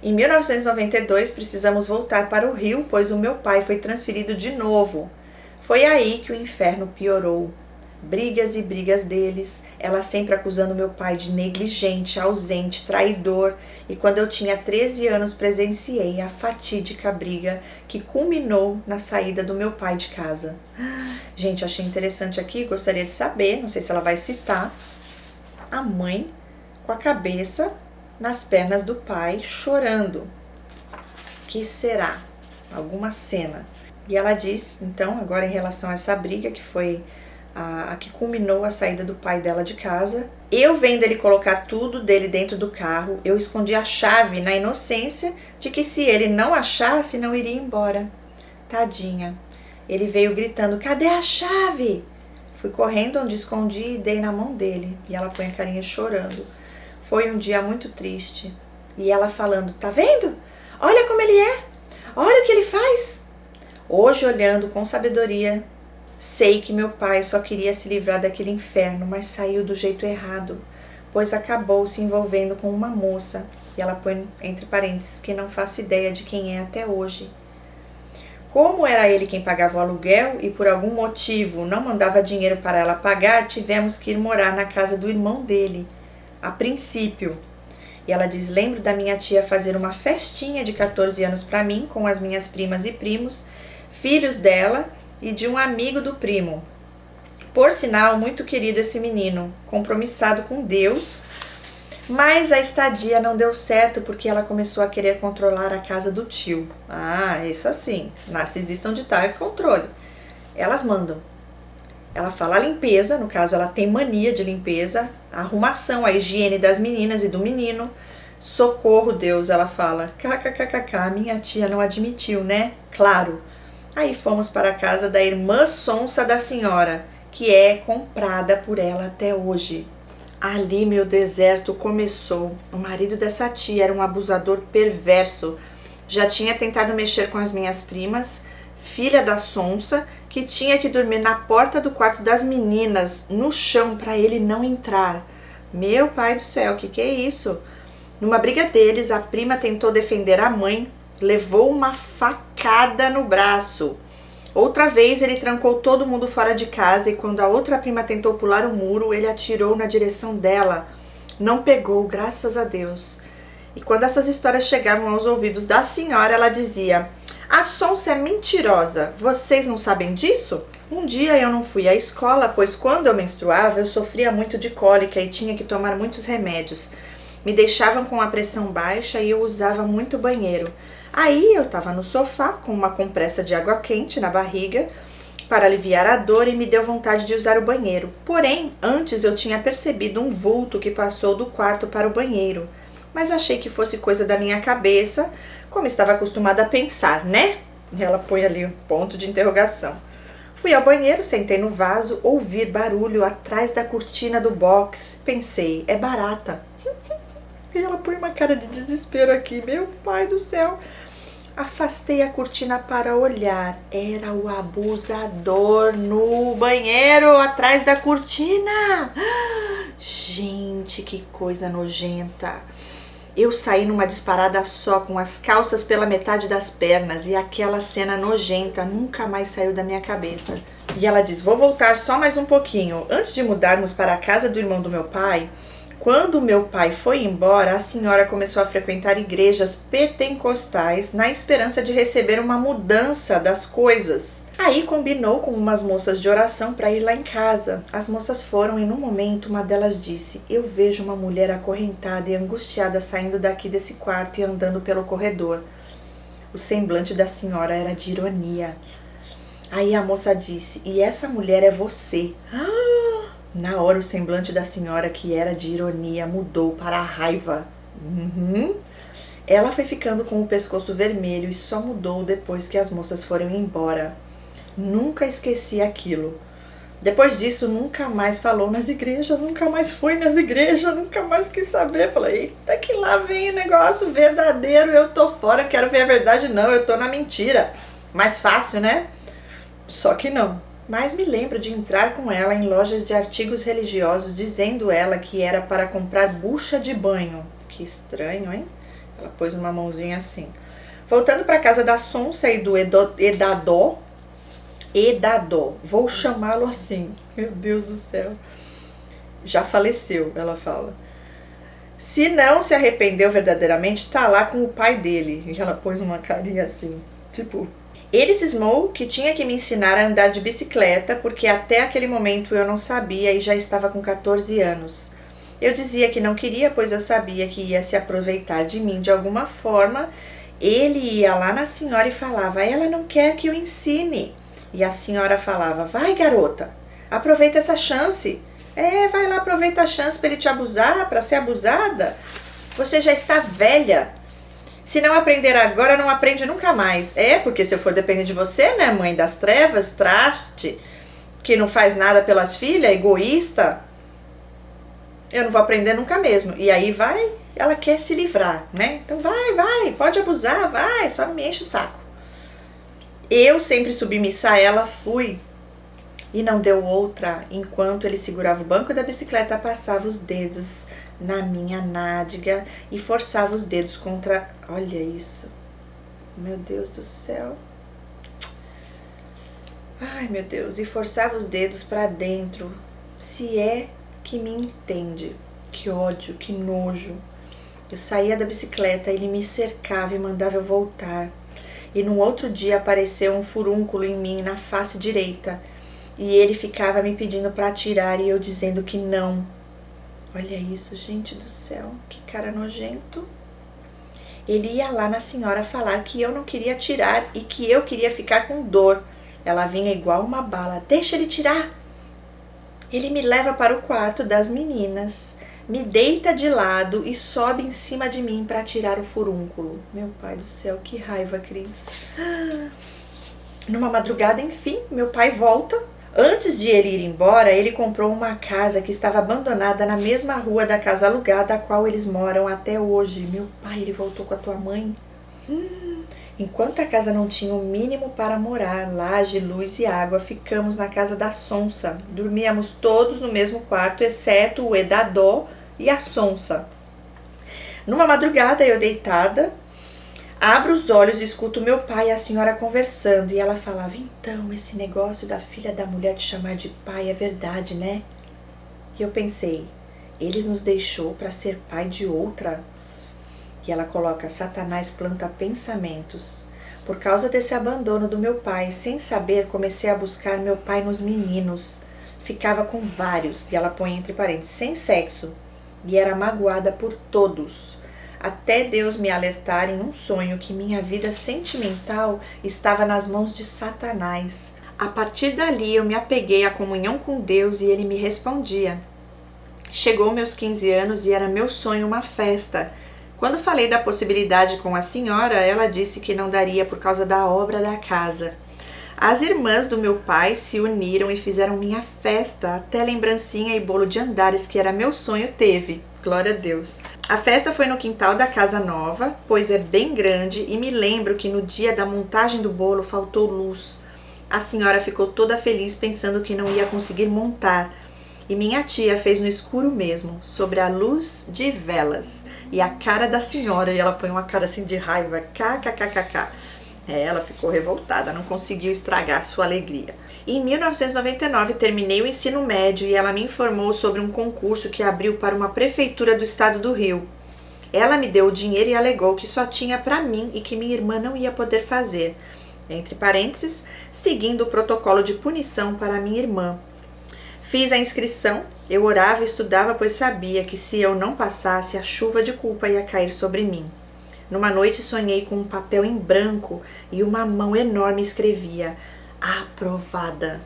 Speaker 1: Em 1992, precisamos voltar para o Rio, pois o meu pai foi transferido de novo. Foi aí que o inferno piorou. Brigas e brigas deles, ela sempre acusando meu pai de negligente, ausente, traidor. E quando eu tinha 13 anos, presenciei a fatídica briga que culminou na saída do meu pai de casa. Gente, achei interessante aqui, gostaria de saber, não sei se ela vai citar, a mãe com a cabeça nas pernas do pai, chorando. Que será? Alguma cena. E ela diz, então, agora em relação a essa briga, que foi a que culminou a saída do pai dela de casa. Eu vendo ele colocar tudo dele dentro do carro, eu escondi a chave na inocência de que se ele não achasse, não iria embora. Tadinha. Ele veio gritando, cadê a chave? Fui correndo onde escondi e dei na mão dele. E ela põe a carinha chorando. Foi um dia muito triste. E ela falando, tá vendo? Olha como ele é. Olha o que ele faz. Hoje, olhando com sabedoria, sei que meu pai só queria se livrar daquele inferno, mas saiu do jeito errado, pois acabou se envolvendo com uma moça. E ela põe entre parênteses que não faço ideia de quem é até hoje. Como era ele quem pagava o aluguel e por algum motivo não mandava dinheiro para ela pagar, tivemos que ir morar na casa do irmão dele, a princípio. E ela diz, lembro da minha tia fazer uma festinha de 14 anos para mim, com as minhas primas e primos, filhos dela e de um amigo do primo. Por sinal, muito querido esse menino, compromissado com Deus, mas a estadia não deu certo porque ela começou a querer controlar a casa do tio. Ah, isso assim, narcisista onde tá é controle. Elas mandam. Ela fala a limpeza, no caso ela tem mania de limpeza, a arrumação, a higiene das meninas e do menino. Socorro, Deus, ela fala. KKKKK, minha tia não admitiu, né? Claro. Aí fomos para a casa da irmã sonsa da senhora, que é comprada por ela até hoje. Ali meu deserto começou. O marido dessa tia era um abusador perverso. Já tinha tentado mexer com as minhas primas, filha da sonsa, que tinha que dormir na porta do quarto das meninas, no chão, para ele não entrar. Meu pai do céu, que é isso? Numa briga deles, a prima tentou defender a mãe, levou uma facada no braço. Outra vez ele trancou todo mundo fora de casa e quando a outra prima tentou pular o muro, ele atirou na direção dela. Não pegou, graças a Deus. E quando essas histórias chegavam aos ouvidos da senhora, ela dizia, a sonsa é mentirosa, vocês não sabem disso? Um dia eu não fui à escola, pois quando eu menstruava eu sofria muito de cólica e tinha que tomar muitos remédios. Me deixavam com a pressão baixa e eu usava muito banheiro. Aí eu estava no sofá com uma compressa de água quente na barriga para aliviar a dor e me deu vontade de usar o banheiro. Porém, antes eu tinha percebido um vulto que passou do quarto para o banheiro. Mas achei que fosse coisa da minha cabeça, como estava acostumada a pensar, né? Ela põe ali um ponto de interrogação. Fui ao banheiro, sentei no vaso, ouvi barulho atrás da cortina do box. Pensei, é barata. E ela põe uma cara de desespero aqui, meu pai do céu. Afastei a cortina para olhar. Era o abusador no banheiro, atrás da cortina. Gente, que coisa nojenta. Eu saí numa disparada só, com as calças pela metade das pernas, e aquela cena nojenta nunca mais saiu da minha cabeça. E ela diz, vou voltar só mais um pouquinho. Antes de mudarmos para a casa do irmão do meu pai, quando meu pai foi embora, a senhora começou a frequentar igrejas pentecostais na esperança de receber uma mudança das coisas. Aí combinou com umas moças de oração para ir lá em casa. As moças foram e num momento uma delas disse, eu vejo uma mulher acorrentada e angustiada saindo daqui desse quarto e andando pelo corredor. O semblante da senhora era de ironia. Aí a moça disse, e essa mulher é você. Na hora o semblante da senhora, que era de ironia, mudou para a raiva. Ela foi ficando com o pescoço vermelho e só mudou depois que as moças foram embora. Nunca esqueci aquilo. Depois disso, nunca mais falou nas igrejas, nunca mais foi nas igrejas, nunca mais quis saber. Falei, eita que lá vem o negócio verdadeiro, eu tô fora, quero ver a verdade não, eu tô na mentira. Mais fácil, né? Só que não. Mas me lembro de entrar com ela em lojas de artigos religiosos, dizendo ela que era para comprar bucha de banho. Que estranho, hein? Ela pôs uma mãozinha assim. Voltando para casa da Sonsa e do Edadó, vou chamá-lo assim. Meu Deus do céu. Já faleceu, ela fala. Se não se arrependeu verdadeiramente, tá lá com o pai dele. E ela pôs uma carinha assim, tipo... Ele cismou que tinha que me ensinar a andar de bicicleta, porque até aquele momento eu não sabia e já estava com 14 anos. Eu dizia que não queria, pois eu sabia que ia se aproveitar de mim de alguma forma. Ele ia lá na senhora e falava, ela não quer que eu ensine. E a senhora falava, vai garota, aproveita essa chance. Vai lá, aproveita a chance para ele te abusar, para ser abusada. Você já está velha. Se não aprender agora, não aprende nunca mais. Porque se eu for depender de você, né, mãe das trevas, traste, que não faz nada pelas filhas, egoísta, eu não vou aprender nunca mesmo. E aí vai, ela quer se livrar, né? Então vai, pode abusar, vai, só não me enche o saco. Eu, sempre submissa a ela, fui. E não deu outra, enquanto ele segurava o banco da bicicleta, passava os dedos na minha nádega e forçava os dedos contra... Olha isso. Meu Deus do céu. Ai, meu Deus. E forçava os dedos para dentro. Se é que me entende. Que ódio, que nojo. Eu saía da bicicleta, ele me cercava e mandava eu voltar. E no outro dia apareceu um furúnculo em mim, na face direita. E ele ficava me pedindo para atirar e eu dizendo que não. Olha isso, gente do céu, que cara nojento. Ele ia lá na senhora falar que eu não queria atirar e que eu queria ficar com dor. Ela vinha igual uma bala. Deixa ele tirar. Ele me leva para o quarto das meninas, me deita de lado e sobe em cima de mim para tirar o furúnculo. Meu pai do céu, que raiva, Cris. Numa madrugada, enfim, meu pai volta. Antes de ele ir embora, ele comprou uma casa que estava abandonada na mesma rua da casa alugada a qual eles moram até hoje. Meu pai, ele voltou com a tua mãe? Enquanto a casa não tinha o mínimo para morar, laje, luz e água, ficamos na casa da Sonsa. Dormíamos todos no mesmo quarto, exceto o Edadó e a Sonsa. Numa madrugada, eu deitada, abro os olhos e escuto meu pai e a senhora conversando. E ela falava, então, esse negócio da filha da mulher te chamar de pai é verdade, né? E eu pensei, eles nos deixou para ser pai de outra? E ela coloca, Satanás planta pensamentos. Por causa desse abandono do meu pai, sem saber, comecei a buscar meu pai nos meninos. Ficava com vários, e ela põe entre parênteses, sem sexo. E era magoada por todos. Até Deus me alertar em um sonho que minha vida sentimental estava nas mãos de Satanás. A partir dali eu me apeguei à comunhão com Deus e ele me respondia. Chegou meus 15 anos e era meu sonho uma festa. Quando falei da possibilidade com a senhora, ela disse que não daria por causa da obra da casa. As irmãs do meu pai se uniram e fizeram minha festa, até lembrancinha e bolo de andares que era meu sonho teve. Glória a Deus. A festa foi no quintal da casa nova, pois é bem grande, e me lembro que no dia da montagem do bolo faltou luz. A senhora ficou toda feliz pensando que não ia conseguir montar, e minha tia fez no escuro mesmo, sobre a luz de velas. E a cara da senhora, e ela põe uma cara assim de raiva, kkkk. Ela ficou revoltada, não conseguiu estragar sua alegria. Em 1999 terminei o ensino médio e ela me informou sobre um concurso que abriu para uma prefeitura do estado do Rio. Ela me deu o dinheiro e alegou que só tinha para mim e que minha irmã não ia poder fazer. Entre parênteses, seguindo o protocolo de punição para minha irmã. Fiz a inscrição, eu orava e estudava, pois sabia que se eu não passasse, a chuva de culpa ia cair sobre mim. Numa noite sonhei com um papel em branco e uma mão enorme escrevia aprovada.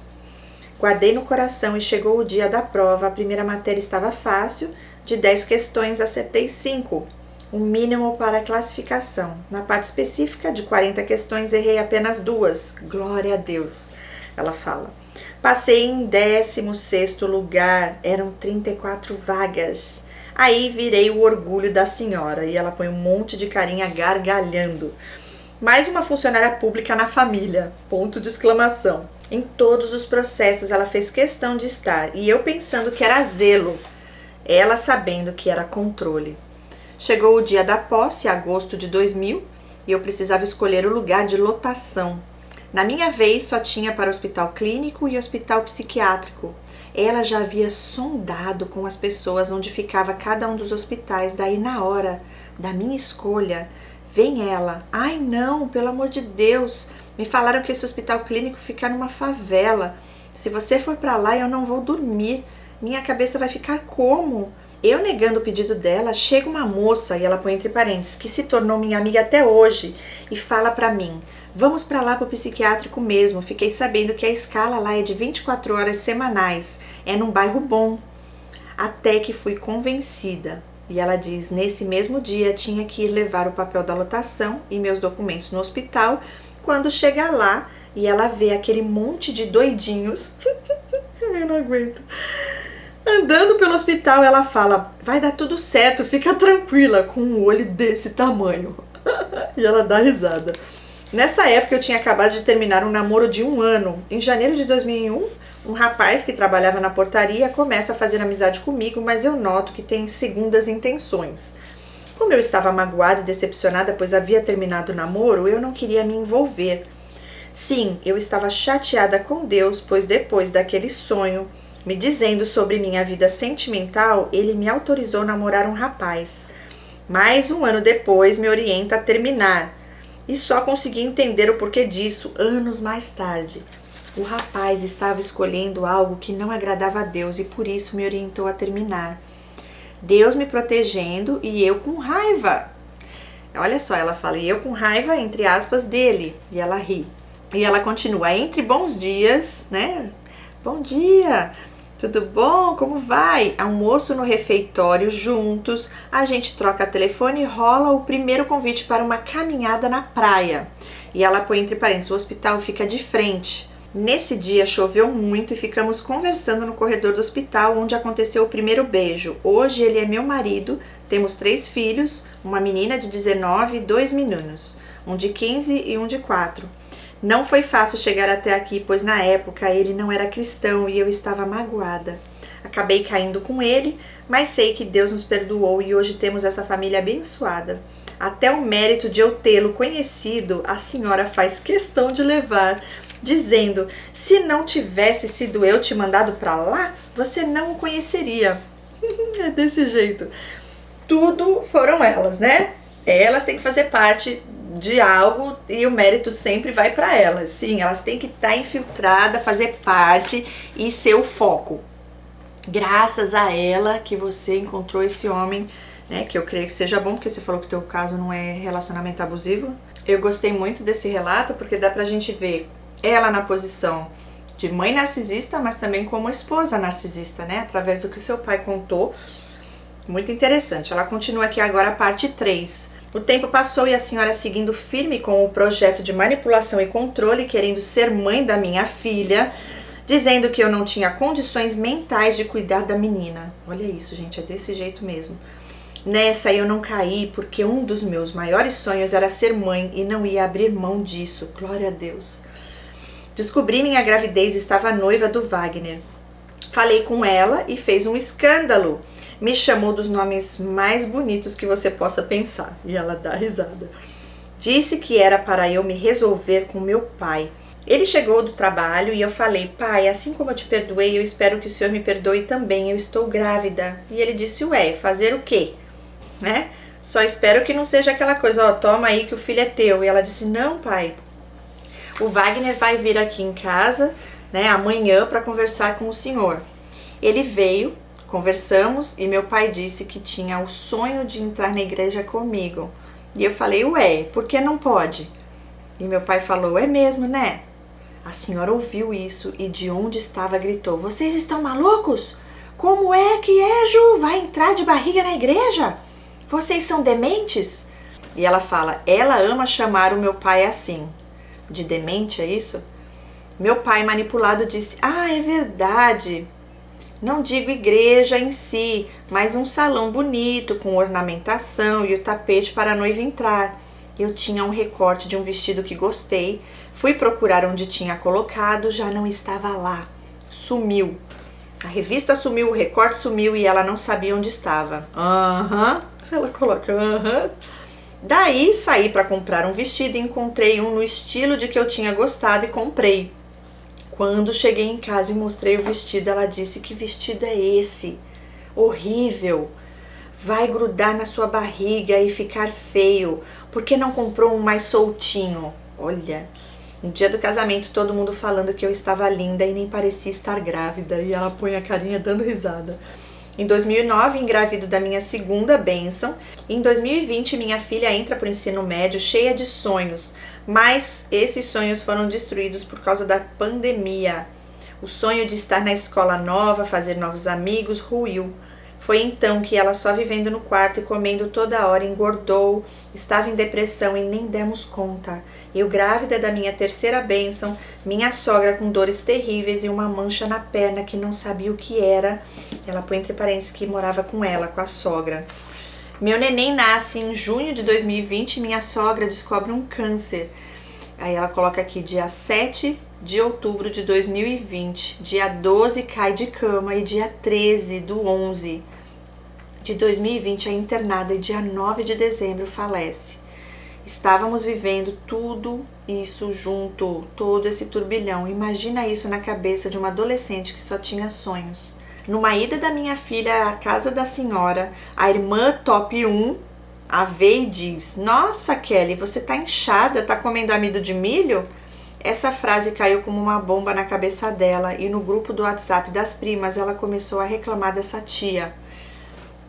Speaker 1: Guardei no coração e chegou o dia da prova. A primeira matéria estava fácil, de 10 questões acertei 5, o mínimo para a classificação. Na parte específica, de 40 questões, errei apenas 2. Glória a Deus, ela fala. Passei em 16º lugar, eram 34 vagas. Aí virei o orgulho da senhora, e ela põe um monte de carinha gargalhando. Mais uma funcionária pública na família, ponto de exclamação. Em todos os processos ela fez questão de estar, e eu pensando que era zelo, ela sabendo que era controle. Chegou o dia da posse, agosto de 2000, e eu precisava escolher o lugar de lotação. Na minha vez só tinha para hospital clínico e hospital psiquiátrico. Ela já havia sondado com as pessoas onde ficava cada um dos hospitais, daí na hora da minha escolha, vem ela. Ai não, pelo amor de Deus, me falaram que esse hospital clínico fica numa favela. Se você for para lá eu não vou dormir, minha cabeça vai ficar como? Eu negando o pedido dela, chega uma moça, e ela põe entre parênteses, que se tornou minha amiga até hoje, e fala pra mim, vamos pra lá pro psiquiátrico mesmo, fiquei sabendo que a escala lá é de 24 horas semanais, é num bairro bom. Até que fui convencida, e ela diz, nesse mesmo dia tinha que ir levar o papel da lotação e meus documentos no hospital, quando chega lá, e ela vê aquele monte de doidinhos, eu não aguento, andando pelo hospital, ela fala, vai dar tudo certo, fica tranquila, com um olho desse tamanho. E ela dá risada. Nessa época eu tinha acabado de terminar um namoro de 1 ano. Em janeiro de 2001, um rapaz que trabalhava na portaria começa a fazer amizade comigo, mas eu noto que tem segundas intenções. Como eu estava magoada e decepcionada, pois havia terminado o namoro, eu não queria me envolver. Sim, eu estava chateada com Deus, pois depois daquele sonho, me dizendo sobre minha vida sentimental, ele me autorizou a namorar um rapaz. Mais 1 ano depois, me orienta a terminar. E só consegui entender o porquê disso anos mais tarde. O rapaz estava escolhendo algo que não agradava a Deus e por isso me orientou a terminar. Deus me protegendo e eu com raiva. Olha só, ela fala, e eu com raiva, entre aspas, dele. E ela ri. E ela continua, entre bons dias, né? Bom dia! Tudo bom? Como vai? Almoço no refeitório juntos, a gente troca telefone e rola o primeiro convite para uma caminhada na praia. E ela põe entre parênteses, o hospital fica de frente. Nesse dia choveu muito e ficamos conversando no corredor do hospital, onde aconteceu o primeiro beijo. Hoje ele é meu marido, temos 3 filhos, uma menina de 19 e 2 meninos, um de 15 e um de 4. Não foi fácil chegar até aqui, pois na época ele não era cristão e eu estava magoada. Acabei caindo com ele, mas sei que Deus nos perdoou e hoje temos essa família abençoada. Até o mérito de eu tê-lo conhecido, a senhora faz questão de levar, dizendo, se não tivesse sido eu te mandado para lá, você não o conheceria. É desse jeito. Tudo foram elas, né? Elas têm que fazer parte de algo e o mérito sempre vai para elas. Sim, elas têm que estar infiltradas, fazer parte e ser o foco. Graças a ela que você encontrou esse homem, né, que eu creio que seja bom, porque você falou que o teu caso não é relacionamento abusivo. Eu gostei muito desse relato porque dá pra gente ver ela na posição de mãe narcisista, mas também como esposa narcisista, né, através do que o seu pai contou. Muito interessante. Ela continua aqui agora a parte 3. O tempo passou e a senhora seguindo firme com o projeto de manipulação e controle, querendo ser mãe da minha filha, dizendo que eu não tinha condições mentais de cuidar da menina. Olha isso, gente, é desse jeito mesmo. Nessa eu não caí porque um dos meus maiores sonhos era ser mãe e não ia abrir mão disso. Glória a Deus. Descobri minha gravidez e estava noiva do Wagner. Falei com ela e fez um escândalo. Me chamou dos nomes mais bonitos que você possa pensar. E ela dá risada. Disse que era para eu me resolver com meu pai. Ele chegou do trabalho e eu falei, pai, assim como eu te perdoei, eu espero que o senhor me perdoe também. Eu estou grávida. E ele disse, ué, fazer o quê? Né? Só espero que não seja aquela coisa, ó, toma aí que o filho é teu. E ela disse, não, pai. O Wagner vai vir aqui em casa, né, amanhã para conversar com o senhor. Ele veio. Conversamos e meu pai disse que tinha o sonho de entrar na igreja comigo. E eu falei, ué, por que não pode? E meu pai falou, é mesmo, né? A senhora ouviu isso e de onde estava gritou, vocês estão malucos? Como é que é, Ju? Vai entrar de barriga na igreja? Vocês são dementes? E ela fala, ela ama chamar o meu pai assim. De demente, é isso? Meu pai manipulado disse, ah, é verdade. Não digo igreja em si, mas um salão bonito, com ornamentação e o tapete para a noiva entrar. Eu tinha um recorte de um vestido que gostei. Fui procurar onde tinha colocado, já não estava lá. Sumiu. A revista sumiu, o recorte sumiu e ela não sabia onde estava. Ela coloca Daí saí para comprar um vestido e encontrei um no estilo de que eu tinha gostado e comprei. Quando cheguei em casa e mostrei o vestido, ela disse: que vestido é esse? Horrível! Vai grudar na sua barriga e ficar feio. Por que não comprou um mais soltinho? Olha, no dia do casamento todo mundo falando que eu estava linda e nem parecia estar grávida. E ela põe a carinha dando risada. Em 2009, engravido da minha segunda bênção. Em 2020, minha filha entra para o ensino médio cheia de sonhos, mas esses sonhos foram destruídos por causa da pandemia. O sonho de estar na escola nova, fazer novos amigos, ruiu. Foi então que ela, só vivendo no quarto e comendo toda hora, engordou, estava em depressão e nem demos conta. Eu grávida da minha terceira bênção, minha sogra com dores terríveis e uma mancha na perna que não sabia o que era. Ela põe entre parênteses que morava com ela, com a sogra. Meu neném nasce em junho de 2020 e minha sogra descobre um câncer. Aí ela coloca aqui, dia 7 de outubro de 2020. Dia 12 cai de cama e dia 13 do 11 de 2020 é internada e dia 9 de dezembro falece. Estávamos vivendo tudo isso junto, todo esse turbilhão. Imagina isso na cabeça de uma adolescente que só tinha sonhos. Numa ida da minha filha à casa da senhora, a irmã top 1, a vê e diz: nossa, Kelly, você tá inchada, tá comendo amido de milho? Essa frase caiu como uma bomba na cabeça dela e no grupo do WhatsApp das primas ela começou a reclamar dessa tia.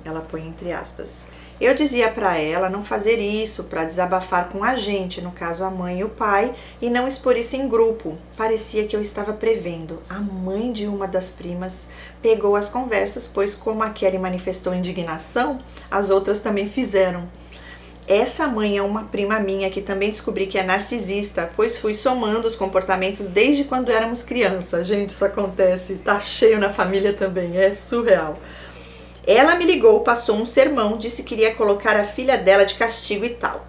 Speaker 1: Ela põe entre aspas. Eu dizia para ela não fazer isso, para desabafar com a gente, no caso a mãe e o pai, e não expor isso em grupo. Parecia que eu estava prevendo. A mãe de uma das primas pegou as conversas, pois como a Kelly manifestou indignação, as outras também fizeram. Essa mãe é uma prima minha que também descobri que é narcisista, pois fui somando os comportamentos desde quando éramos crianças. Gente, isso acontece, tá cheio na família também, é surreal. Ela me ligou, passou um sermão, disse que iria colocar a filha dela de castigo e tal.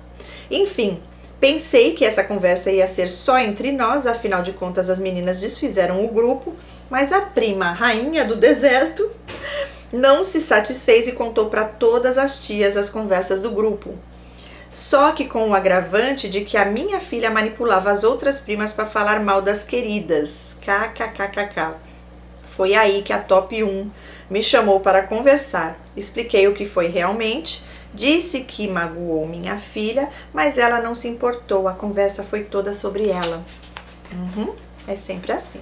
Speaker 1: Enfim, pensei que essa conversa ia ser só entre nós, afinal de contas as meninas desfizeram o grupo, mas a prima rainha do deserto não se satisfez e contou para todas as tias as conversas do grupo. Só que com o agravante de que a minha filha manipulava as outras primas para falar mal das queridas. KKKKK. Foi aí que a top 1 me chamou para conversar. Expliquei o que foi realmente, disse que magoou minha filha, mas ela não se importou. A conversa foi toda sobre ela. É sempre assim.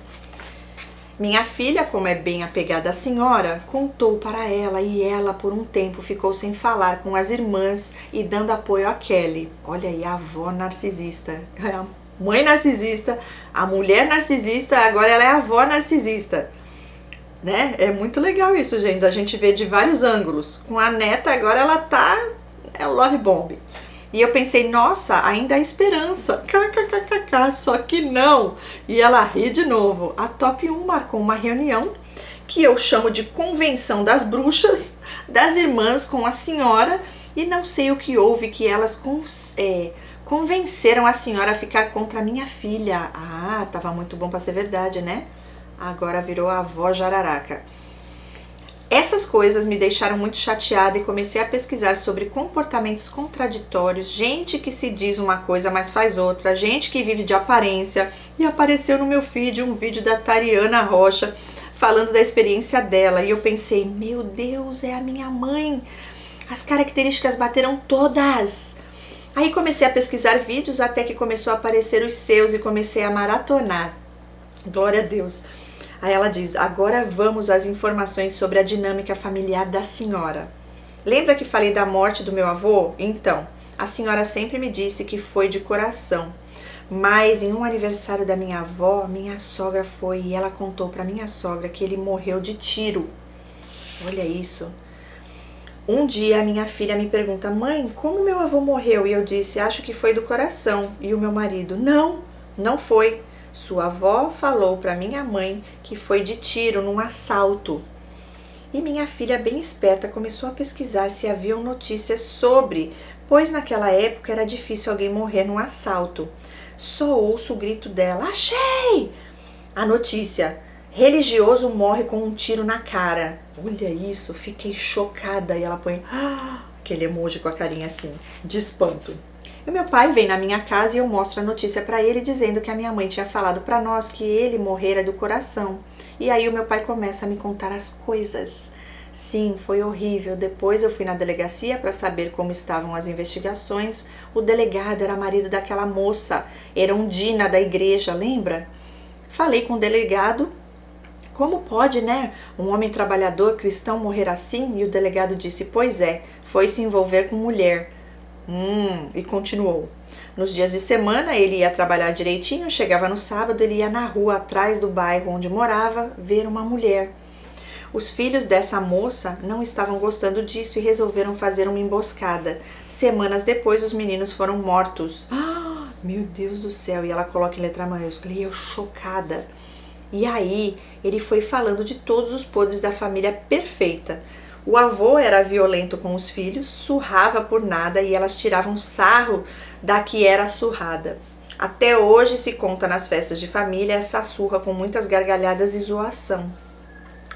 Speaker 1: Minha filha, como é bem apegada à senhora, contou para ela e ela por um tempo ficou sem falar com as irmãs e dando apoio a Kelly. Olha aí, a avó narcisista, a mãe narcisista, a mulher narcisista, agora ela é a avó narcisista. Né? É muito legal isso, gente, a gente vê de vários ângulos. Com a neta agora ela é o love bomb. E eu pensei, nossa, ainda há esperança, kkkk, só que não. E ela ri de novo. A top 1 marcou uma reunião que eu chamo de convenção das bruxas, das irmãs com a senhora, e não sei o que houve que elas convenceram a senhora a ficar contra a minha filha. Ah, tava muito bom para ser verdade, né? Agora virou a avó jararaca. Essas coisas me deixaram muito chateada e comecei a pesquisar sobre comportamentos contraditórios, gente que se diz uma coisa mas faz outra, gente que vive de aparência, e apareceu no meu feed um vídeo da Tariana Rocha falando da experiência dela e eu pensei, meu Deus, é a minha mãe, as características bateram todas. Aí comecei a pesquisar vídeos até que começou a aparecer os seus e comecei a maratonar. Glória a Deus. Aí ela diz, agora vamos às informações sobre a dinâmica familiar da senhora. Lembra que falei da morte do meu avô? Então, a senhora sempre me disse que foi de coração. Mas em um aniversário da minha avó, minha sogra foi e ela contou para minha sogra que ele morreu de tiro. Olha isso. Um dia a minha filha me pergunta, mãe, como meu avô morreu? E eu disse, acho que foi do coração. E o meu marido, não foi. Sua avó falou para minha mãe que foi de tiro num assalto. E minha filha, bem esperta, começou a pesquisar se haviam notícias sobre, pois naquela época era difícil alguém morrer num assalto. Só ouço o grito dela: achei! A notícia: religioso morre com um tiro na cara. Olha isso, fiquei chocada. E ela põe aquele emoji com a carinha assim, de espanto. E meu pai vem na minha casa e eu mostro a notícia pra ele, dizendo que a minha mãe tinha falado pra nós que ele morrera do coração. E aí o meu pai começa a me contar as coisas. Sim, foi horrível. Depois eu fui na delegacia para saber como estavam as investigações. O delegado era marido daquela moça, era um Dina da igreja, lembra? Falei com o delegado, como pode, né, um homem trabalhador cristão morrer assim? E o delegado disse, pois é, foi se envolver com mulher. E continuou. Nos dias de semana ele ia trabalhar direitinho, chegava no sábado, ele ia na rua atrás do bairro onde morava ver uma mulher. Os filhos dessa moça não estavam gostando disso e resolveram fazer uma emboscada. Semanas depois os meninos foram mortos. Meu Deus do céu, e ela coloca em letra maiúscula, e eu chocada. E aí ele foi falando de todos os podres da família perfeita. O avô era violento com os filhos, surrava por nada e elas tiravam sarro da que era surrada. Até hoje se conta nas festas de família essa surra com muitas gargalhadas e zoação.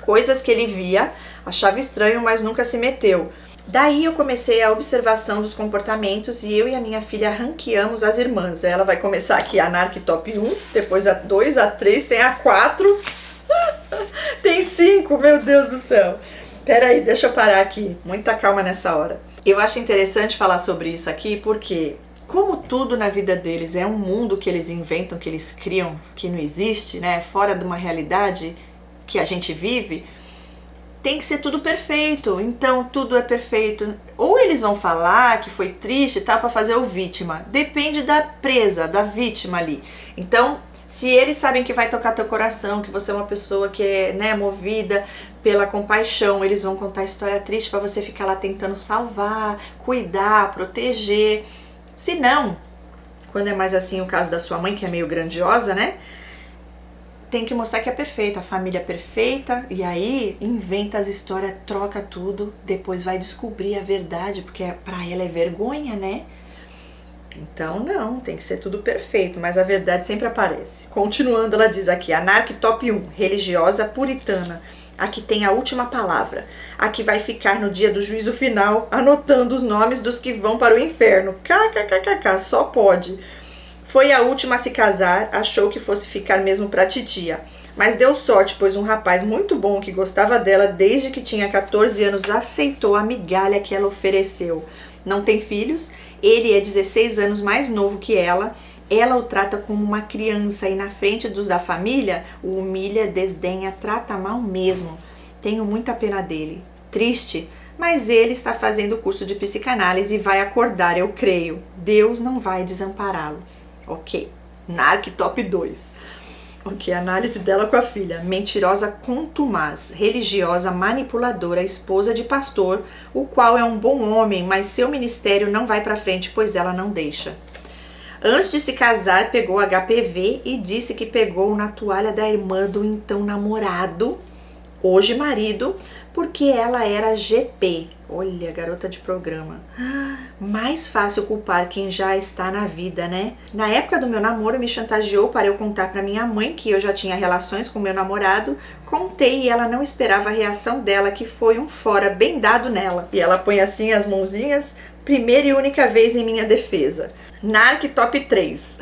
Speaker 1: Coisas que ele via, achava estranho, mas nunca se meteu. Daí eu comecei a observação dos comportamentos e eu e a minha filha ranqueamos as irmãs. Ela vai começar aqui a Narc Top 1, depois a 2, a 3, tem a 4, tem 5, meu Deus do céu. Peraí, deixa eu parar aqui, muita calma nessa hora. Eu acho interessante falar sobre isso aqui porque, como tudo na vida deles é um mundo que eles inventam, que eles criam, que não existe, né, fora de uma realidade que a gente vive, tem que ser tudo perfeito. Então tudo é perfeito. Ou eles vão falar que foi triste e tal para fazer o vítima. Depende da presa, da vítima ali. Então, se eles sabem que vai tocar teu coração, que você é uma pessoa que é, né, movida pela compaixão, eles vão contar história triste para você ficar lá tentando salvar, cuidar, proteger. Se não, quando é mais assim o caso da sua mãe, que é meio grandiosa, né? Tem que mostrar que é perfeita, a família é perfeita, e aí inventa as histórias, troca tudo, depois vai descobrir a verdade, porque pra ela é vergonha, né? Então não, tem que ser tudo perfeito, mas a verdade sempre aparece. Continuando, ela diz aqui, a Narc Top 1, religiosa puritana, a que tem a última palavra, a que vai ficar no dia do juízo final, anotando os nomes dos que vão para o inferno. KKKKK, só pode. Foi a última a se casar, achou que fosse ficar mesmo pra titia. Mas deu sorte, pois um rapaz muito bom que gostava dela desde que tinha 14 anos aceitou a migalha que ela ofereceu. Não tem filhos, ele é 16 anos mais novo que ela o trata como uma criança e na frente dos da família o humilha, desdenha, trata mal mesmo. Tenho muita pena dele. Triste, mas ele está fazendo o curso de psicanálise e vai acordar, eu creio. Deus não vai desampará-lo. Ok, Narc Top 2. Ok, análise dela com a filha. Mentirosa contumaz, religiosa manipuladora, esposa de pastor, o qual é um bom homem, mas seu ministério não vai pra frente, pois ela não deixa. Antes de se casar, pegou HPV e disse que pegou na toalha da irmã do então namorado, hoje marido, porque ela era GP. Olha, garota de programa. Mais fácil culpar quem já está na vida, né? Na época do meu namoro, me chantageou para eu contar para minha mãe que eu já tinha relações com meu namorado. Contei e ela não esperava a reação dela, que foi um fora bem dado nela. E ela põe assim as mãozinhas, primeira e única vez em minha defesa. Narc Top 3.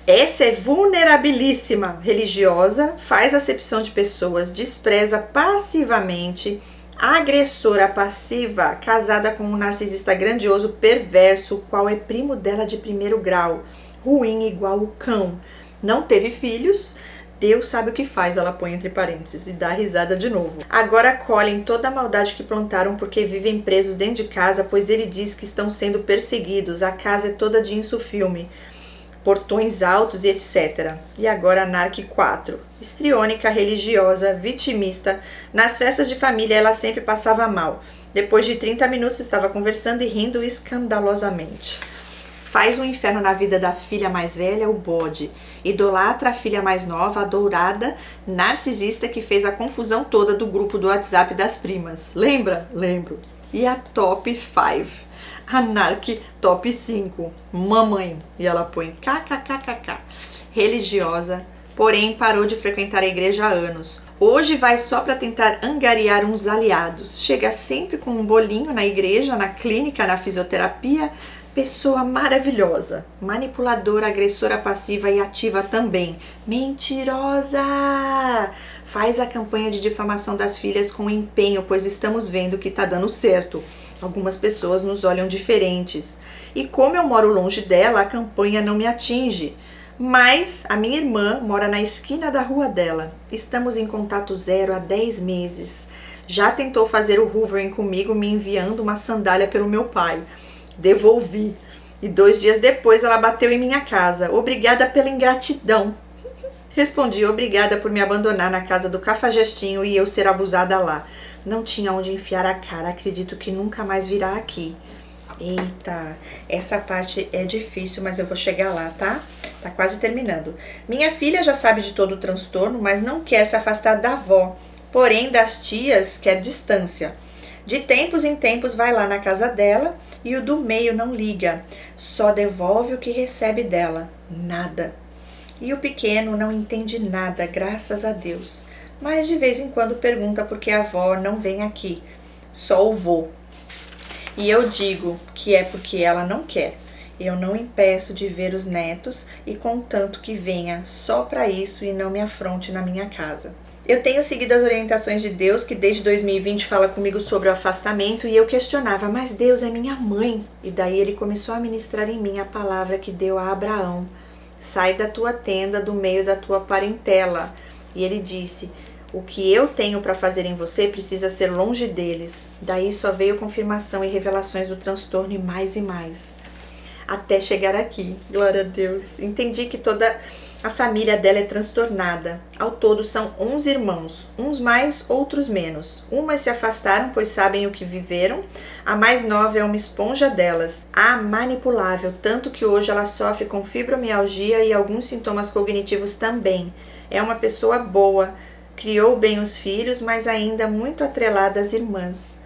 Speaker 1: Essa é vulnerabilíssima, religiosa, faz acepção de pessoas, despreza passivamente, agressora passiva, casada com um narcisista grandioso, perverso, o qual é primo dela de primeiro grau, ruim igual o cão. Não teve filhos, Deus sabe o que faz, ela põe entre parênteses e dá risada de novo. Agora colhem toda a maldade que plantaram porque vivem presos dentro de casa, pois ele diz que estão sendo perseguidos, a casa é toda de insufilme, portões altos e etc. E agora a Narc 4. Histriônica, religiosa, vitimista. Nas festas de família ela sempre passava mal. Depois de 30 minutos estava conversando e rindo escandalosamente. Faz um inferno na vida da filha mais velha, o bode. Idolatra a filha mais nova, a dourada, narcisista que fez a confusão toda do grupo do WhatsApp das primas. Lembra? Lembro. E a Top 5. Anarque top 5, mamãe. E ela põe kkkk. Religiosa, porém parou de frequentar a igreja há anos. Hoje vai só para tentar angariar uns aliados. Chega sempre com um bolinho na igreja, na clínica, na fisioterapia. Pessoa maravilhosa, manipuladora, agressora passiva e ativa também. Mentirosa! Faz a campanha de difamação das filhas com empenho, pois estamos vendo que tá dando certo. Algumas pessoas nos olham diferentes. E como eu moro longe dela, a campanha não me atinge. Mas a minha irmã mora na esquina da rua dela. Estamos em contato zero há 10 meses. Já tentou fazer o hoovering comigo, me enviando uma sandália pelo meu pai. Devolvi. E 2 dias depois ela bateu em minha casa. Obrigada pela ingratidão. Respondi, obrigada por me abandonar na casa do Cafajestinho e eu ser abusada lá. Não tinha onde enfiar a cara. Acredito que nunca mais virá aqui. Eita, essa parte é difícil, mas eu vou chegar lá, tá? Tá quase terminando. Minha filha já sabe de todo o transtorno, mas não quer se afastar da avó. Porém, das tias quer distância. De tempos em tempos vai lá na casa dela e o do meio não liga. Só devolve o que recebe dela. Nada. E o pequeno não entende nada, graças a Deus. Mas de vez em quando pergunta por que a avó não vem aqui. Só o vô. E eu digo que é porque ela não quer. Eu não impeço de ver os netos e contanto que venha só para isso e não me afronte na minha casa. Eu tenho seguido as orientações de Deus, que desde 2020 fala comigo sobre o afastamento, e eu questionava, mas Deus é minha mãe. E daí ele começou a ministrar em mim a palavra que deu a Abraão. Sai da tua tenda, do meio da tua parentela. E ele disse, o que eu tenho para fazer em você precisa ser longe deles. Daí só veio confirmação e revelações do transtorno e mais. Até chegar aqui, glória a Deus. Entendi que toda a família dela é transtornada. Ao todo são 11 irmãos, uns mais, outros menos. Umas se afastaram, pois sabem o que viveram. A mais nova é uma esponja delas, a manipulável, tanto que hoje ela sofre com fibromialgia e alguns sintomas cognitivos também. É uma pessoa boa, criou bem os filhos, mas ainda muito atrelada às irmãs.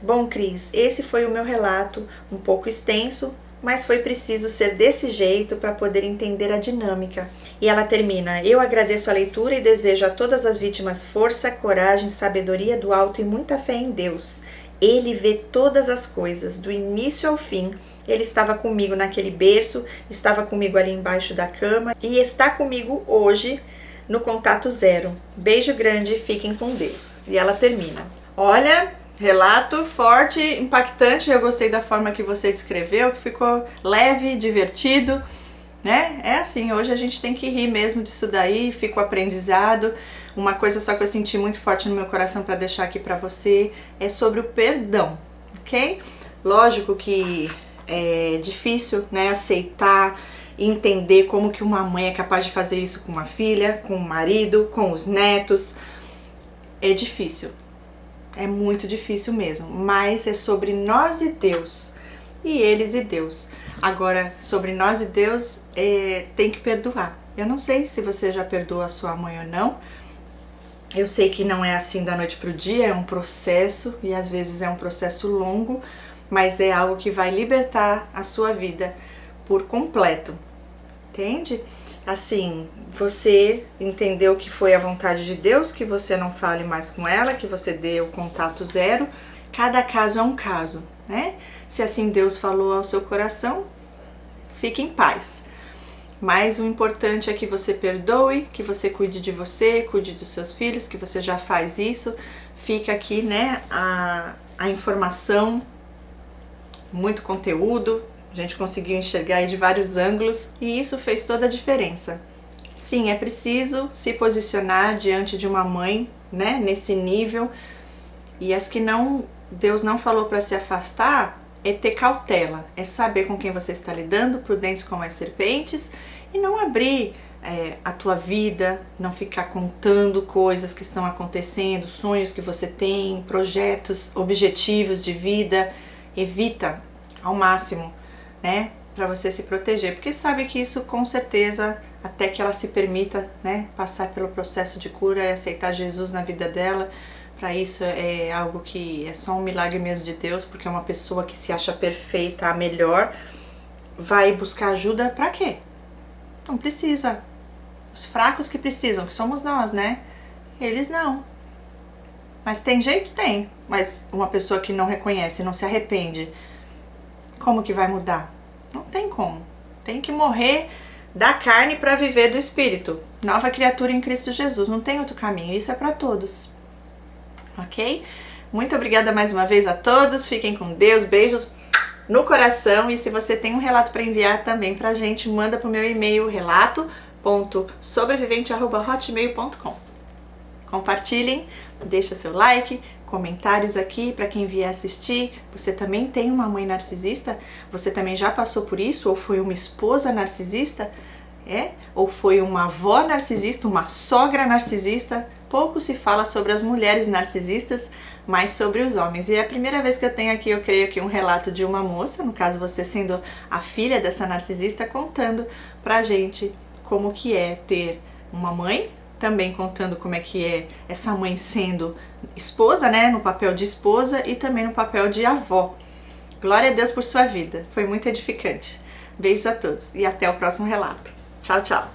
Speaker 1: Bom, Cris, esse foi o meu relato, um pouco extenso, mas foi preciso ser desse jeito para poder entender a dinâmica. E ela termina, eu agradeço a leitura e desejo a todas as vítimas força, coragem, sabedoria do alto e muita fé em Deus. Ele vê todas as coisas, do início ao fim. Ele estava comigo naquele berço, estava comigo ali embaixo da cama e está comigo hoje no contato zero. Beijo grande, fiquem com Deus. E ela termina. Olha, relato forte, impactante. Eu gostei da forma que você descreveu, que ficou leve, divertido, né? É assim, hoje a gente tem que rir mesmo disso daí, fica o aprendizado. Uma coisa só que eu senti muito forte no meu coração para deixar aqui para você é sobre o perdão, ok? Lógico que é difícil, né, aceitar e entender como que uma mãe é capaz de fazer isso com uma filha, com o marido, com os netos. É difícil. É muito difícil mesmo, mas é sobre nós e Deus, e eles e Deus. Agora, sobre nós e Deus, tem que perdoar. Eu não sei se você já perdoou a sua mãe ou não. Eu sei que não é assim da noite pro dia, é um processo, e às vezes é um processo longo, mas é algo que vai libertar a sua vida por completo, entende? Assim, você entendeu que foi a vontade de Deus, que você não fale mais com ela, que você dê o contato zero. Cada caso é um caso, né? Se assim Deus falou ao seu coração, fique em paz. Mas o importante é que você perdoe, que você cuide de você, cuide dos seus filhos, que você já faz isso. Fica aqui, né, a informação, muito conteúdo. A gente conseguiu enxergar aí de vários ângulos e isso fez toda a diferença. Sim, é preciso se posicionar diante de uma mãe, né, nesse nível. E as que não, Deus não falou para se afastar, é ter cautela, é saber com quem você está lidando, prudentes como as serpentes, e não abrir a tua vida, não ficar contando coisas que estão acontecendo, sonhos que você tem, projetos, objetivos de vida. Evita ao máximo, né, para você se proteger, porque sabe que isso com certeza, até que ela se permita, né, passar pelo processo de cura e aceitar Jesus na vida dela, Para isso é algo que é só um milagre mesmo de Deus, porque uma pessoa que se acha perfeita, a melhor, vai buscar ajuda para quê? Não precisa. Os fracos que precisam, que somos nós, né? Eles não. Mas tem jeito? Tem. Mas uma pessoa que não reconhece, não se arrepende, como que vai mudar? Não tem como. Tem que morrer da carne para viver do espírito. Nova criatura em Cristo Jesus. Não tem outro caminho. Isso é para todos. Ok? Muito obrigada mais uma vez a todos. Fiquem com Deus. Beijos no coração. E se você tem um relato para enviar também pra gente, manda pro meu e-mail relato.sobrevivente@hotmail.com. Compartilhem, deixa seu like, comentários aqui para quem vier assistir. Você também tem uma mãe narcisista? Você também já passou por isso? Ou foi uma esposa narcisista? Ou foi uma avó narcisista, uma sogra narcisista? Pouco se fala sobre as mulheres narcisistas, mas sobre os homens. E é a primeira vez que eu tenho aqui, eu creio que um relato de uma moça, no caso você sendo a filha dessa narcisista, contando pra gente como que é ter uma mãe, também contando como é que é essa mãe sendo esposa, né, no papel de esposa e também no papel de avó. Glória a Deus por sua vida, foi muito edificante. Beijos a todos e até o próximo relato. Tchau, tchau!